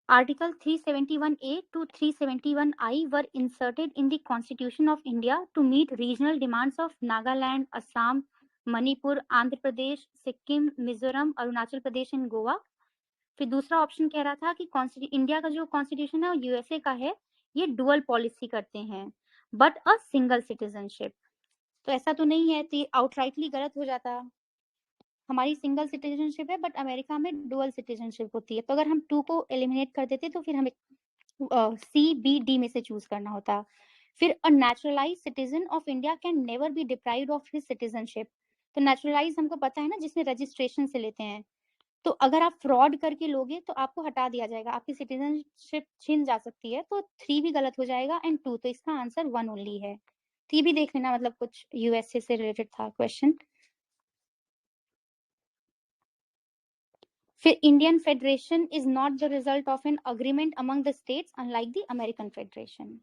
article 371A to 371I were inserted in the Constitution of India to meet regional demands of Nagaland, Assam, Manipur, Andhra Pradesh, Sikkim, Mizoram, Arunachal Pradesh and Goa. फिर दूसरा ऑप्शन कह रहा था कि इंडिया का जो कॉन्स्टिट्यूशन है वो यूएसए का है, ये डुअल पॉलिसी करते हैं बट अ सिंगल सिटीजनशिप। तो ऐसा तो नहीं है, तो ये आउटराइटली गलत हो जाता। हमारी सिंगल सिटीजनशिप है बट अमेरिका में डुअल सिटीजनशिप होती है। तो अगर हम 2 को एलिमिनेट कर देते तो फिर हमें CBD में से चूज करना होता। फिर a naturalized citizen of India can never be deprived of his citizenship. तो नेचुरलाइज हमको पता है ना, जिसमें रजिस्ट्रेशन से लेते हैं। तो अगर आप फ्रॉड करके लोगे तो आपको हटा दिया जाएगा, आपकी सिटीजनशिप छीन जा सकती है। तो 3 भी गलत हो जाएगा एंड 2, तो इसका आंसर 1 ओनली है। तो ये भी देख लेना, मतलब कुछ यूएसए से रिलेटेड था क्वेश्चन। फिर Indian federation is not the result of an agreement among the states unlike the American federation.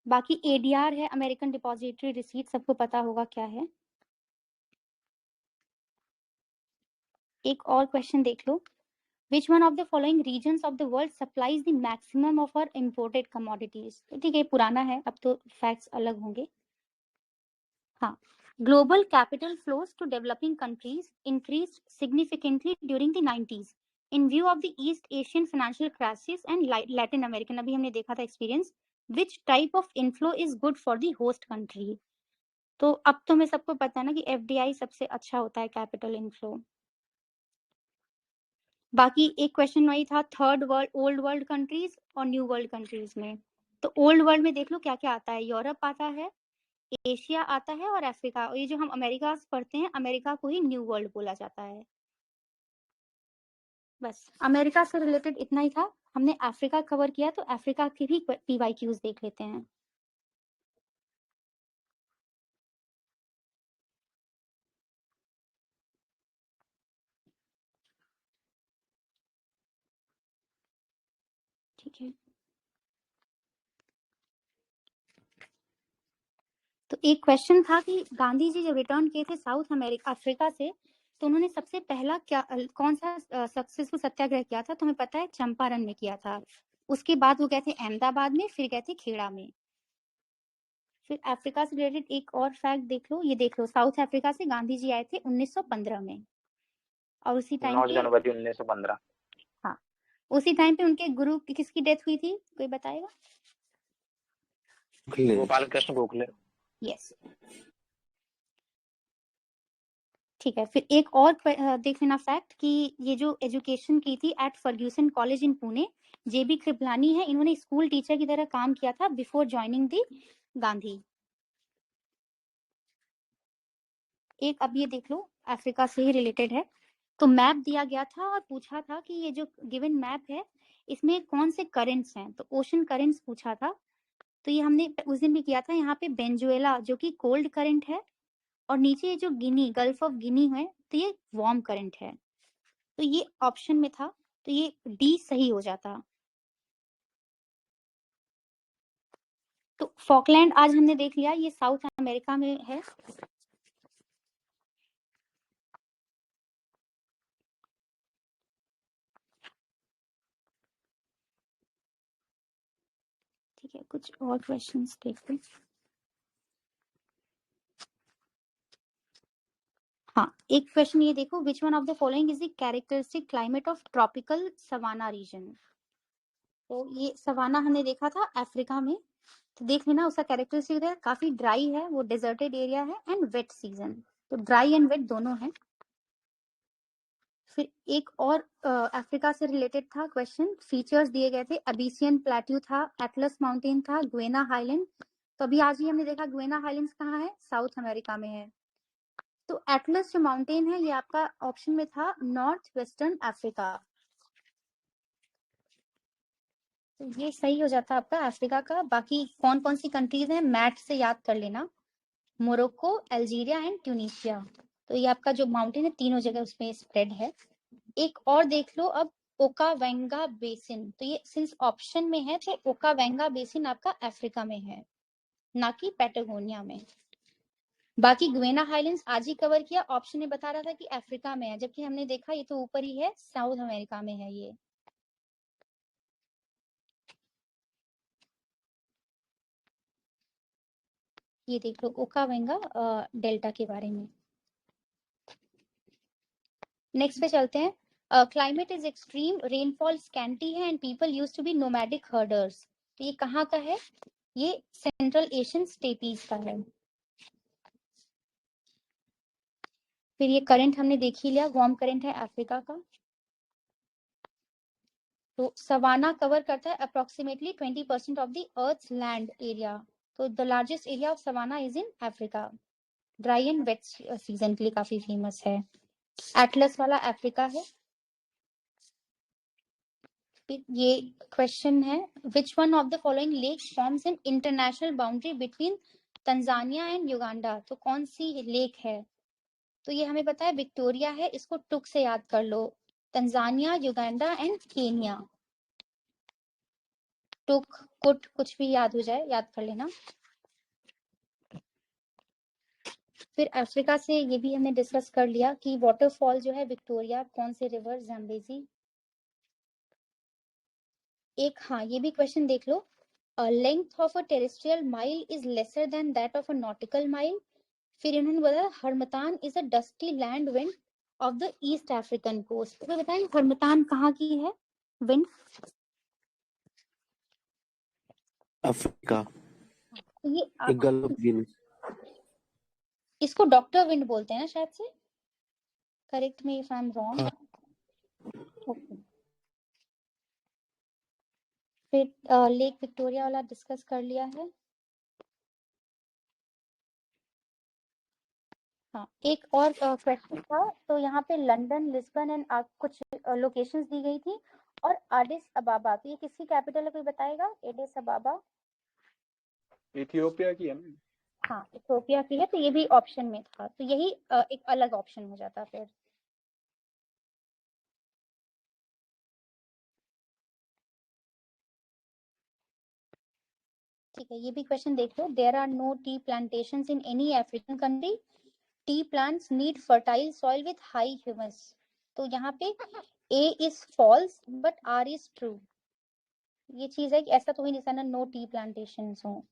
बाकी एडीआर है, अमेरिकन डिपॉजिटरी रिसीट, सबको पता होगा क्या है। एक और क्वेश्चन देख लो, Which one of the following regions of the world supplies the maximum of our imported commodities? तो ठीक है, पुराना है, अब तो फैक्ट्स अलग होंगे। हाँ, global capital flows to developing countries increased significantly during the 90s in view of the East Asian financial crisis and Latin American, अभी हमने देखा था experience, which type of inflow is good for the host country? तो अब तो हमें सबको पता है ना कि FDI सबसे अच्छा होता है कैपिटल इनफ्लो। बाकी एक क्वेश्चन वही था, third world, old world countries और न्यू वर्ल्ड कंट्रीज में। तो ओल्ड वर्ल्ड में देख लो क्या क्या आता है, यूरोप आता है, एशिया आता है और अफ्रीका। और ये जो हम अमेरिका पढ़ते हैं, अमेरिका को ही न्यू वर्ल्ड बोला जाता है। बस अमेरिका से रिलेटेड इतना ही था, हमने अफ्रीका कवर किया, तो अफ्रीका के भी PYQs देख लेते हैं। ठीक है, तो एक क्वेश्चन था कि गांधी जी जब रिटर्न किए थे साउथ अफ्रीका से, तो उन्होंने सबसे पहला क्या कौन सा सक्सेसफुल सत्याग्रह किया था? तो हमें पता है चंपारण में किया था। उसके बाद वो गए थे अहमदाबाद में, फिर गए थे खेड़ा में। फिर अफ्रीका से रिलेटेड एक और फैक्ट देख लो, ये देख लो, साउथ अफ्रीका से गांधी जी आए थे 1915 में, और उसी टाइम 9 पे, जनवरी 1915। हाँ, उसी टाइम पे उनके गुरु की किसकी डेथ हुई थी, कोई बताएगा? गोपाल कृष्ण गोखले। यस, ठीक है। फिर एक और देख लेना फैक्ट कि ये जो एजुकेशन की थी at Fergusson college in Pune, JB Kripalani है, इन्होंने स्कूल टीचर की तरह काम किया था बिफोर ज्वाइनिंग दी गांधी। एक अब ये देख लो, अफ्रीका से ही रिलेटेड है। तो मैप दिया गया था और पूछा था कि ये जो गिवन मैप है इसमें कौन से करेंट्स हैं, तो ओशन करेंट्स पूछा था। तो ये हमने उस दिन भी किया था, यहाँ पे वेनेजुएला जो कि कोल्ड करंट है, और नीचे ये जो गिनी, गल्फ ऑफ गिनी है, तो ये वार्म करंट है। तो ये ऑप्शन में था, तो ये डी सही हो जाता। तो फॉकलैंड आज हमने देख लिया, ये साउथ अमेरिका में है। ठीक है, कुछ और क्वेश्चंस देखते हैं। हाँ, एक क्वेश्चन ये देखो, which one of the following is the characteristic climate of tropical savanna region? तो ये सवाना हमने देखा था अफ्रीका में, तो देख लेना उसका कैरेक्टरिस्टिक है, काफी ड्राई है, वो डेजर्टेड एरिया है एंड वेट सीजन, तो ड्राई एंड वेट दोनों है। फिर एक और अफ्रीका से रिलेटेड था क्वेश्चन, फीचर्स दिए गए थे, अबीसियन प्लेट्यू था, एटलस माउंटेन था, गुएना हाईलैंड। तो अभी आज ही हमने देखा गुएना हाईलैंड्स कहाँ है, साउथ अमेरिका में है। तो एटलस जो माउंटेन है ये आपका ऑप्शन में था नॉर्थ वेस्टर्न अफ्रीका, तो ये सही हो जाता आपका अफ्रीका का। बाकी कौन कौन सी कंट्रीज हैं मैट से याद कर लेना, मोरक्को, अल्जीरिया एंड ट्यूनीशिया। तो ये आपका जो माउंटेन है तीनों जगह उसमें स्प्रेड है। एक और देख लो अब, ओकावेंगा बेसिन, तो ये सिंस ऑप्शन में है तो ओकावेंगा बेसिन आपका अफ्रीका में है, ना कि पैटागोनिया में। बाकी गुएना हाईलैंड्स आज ही कवर किया, ऑप्शन में बता रहा था कि अफ्रीका में है, जबकि हमने देखा ये तो ऊपर ही है, साउथ अमेरिका में है ये। ये देख लो ओकावेंगा डेल्टा के बारे में। नेक्स्ट पे चलते हैं, climate is extreme, rainfall scanty है and people used to be nomadic herders. तो ये कहाँ का है, ये सेंट्रल एशियन स्टेपीज का है। फिर ये करंट हमने देख ही लिया, वार्म करंट है अफ्रीका का। तो सवाना कवर करता है approximately 20% of the earth's land area, तो the largest area of savanna is in Africa. Dry and wet season के लिए काफी फेमस है। एटलस वाला अफ्रीका है। फिर ये क्वेश्चन है, which one of the following lakes forms an international boundary between Tanzania and Uganda? तो कौन सी लेक है? तो ये हमें पता है विक्टोरिया है, इसको टुक से याद कर लो। Tanzania, Uganda and Kenya. टुक, कुट, कुछ भी याद हो जाए याद कर लेना। फिर अफ्रीका से ये भी हमने डिस्कस कर लिया कि वाटरफॉल जो है विक्टोरिया, कौन से रिवर? ज़ाम्बेजी। एक हाँ ये भी क्वेश्चन देख लो, length of a terrestrial mile is lesser than that of a nautical mile. फिर इन्होंने बताया harmattan is a dusty land wind of the east African coast. तो बताएं हरमतान कहाँ की है विंड? अफ्रीका, तो ये एक गल्फ ऑफ गिनी। इसको डॉक्टर विंड बोलते हैं ना शायद से, correct me if I am wrong. हाँ। ओके। फिर लेक विक्टोरिया वाला डिस्कस कर लिया है। हाँ एक और क्वेश्चन था, तो यहाँ पे लंदन, लिस्बन एंड कुछ लोकेशंस दी गई थी, और एडिस अबाबा, तो ये किसकी कैपिटल है कोई बताएगा? एडिस अबाबा इथियोपिया की है ना? हाँ इथियोपिया की है, तो ये भी ऑप्शन में था, तो यही एक अलग ऑप्शन हो जाता फिर। ठीक है, ये भी क्वेश्चन देख लो, there are no tea plantations in any African country, tea plants need fertile soil with high humus. तो यहाँ पे A is false but R is true. ये चीज है कि ऐसा तो ही नहीं ना नो टी प्लांटेशंस हो।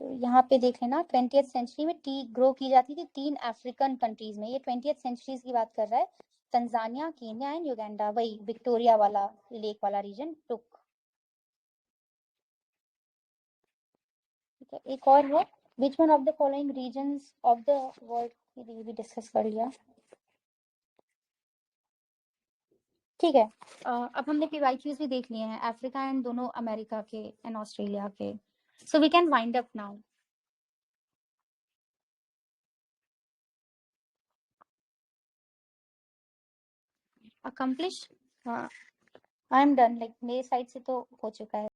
तो यहाँ पे देख लेना 20th सेंचुरी में टी ग्रो की जाती थी 3 अफ्रीकन कंट्रीज में। ये 20th सेंचुरीज की बात कर रहा है। तंजानिया, केन्या एंड युगांडा, वही विक्टोरिया वाला लेक वाला रीजन टुक। ठीक है, एक और है, which one of the following regions of the world, ये भी डिस्कस कर लिया। ठीक है, अब हमने पीवाईक्यूज भी देख लिए हैं, अफ्रीका एंड दोनों अमेरिका के एंड ऑस्ट्रेलिया के। So we can wind up now. Accomplish, I am done, like मेरे साइड से तो हो चुका है।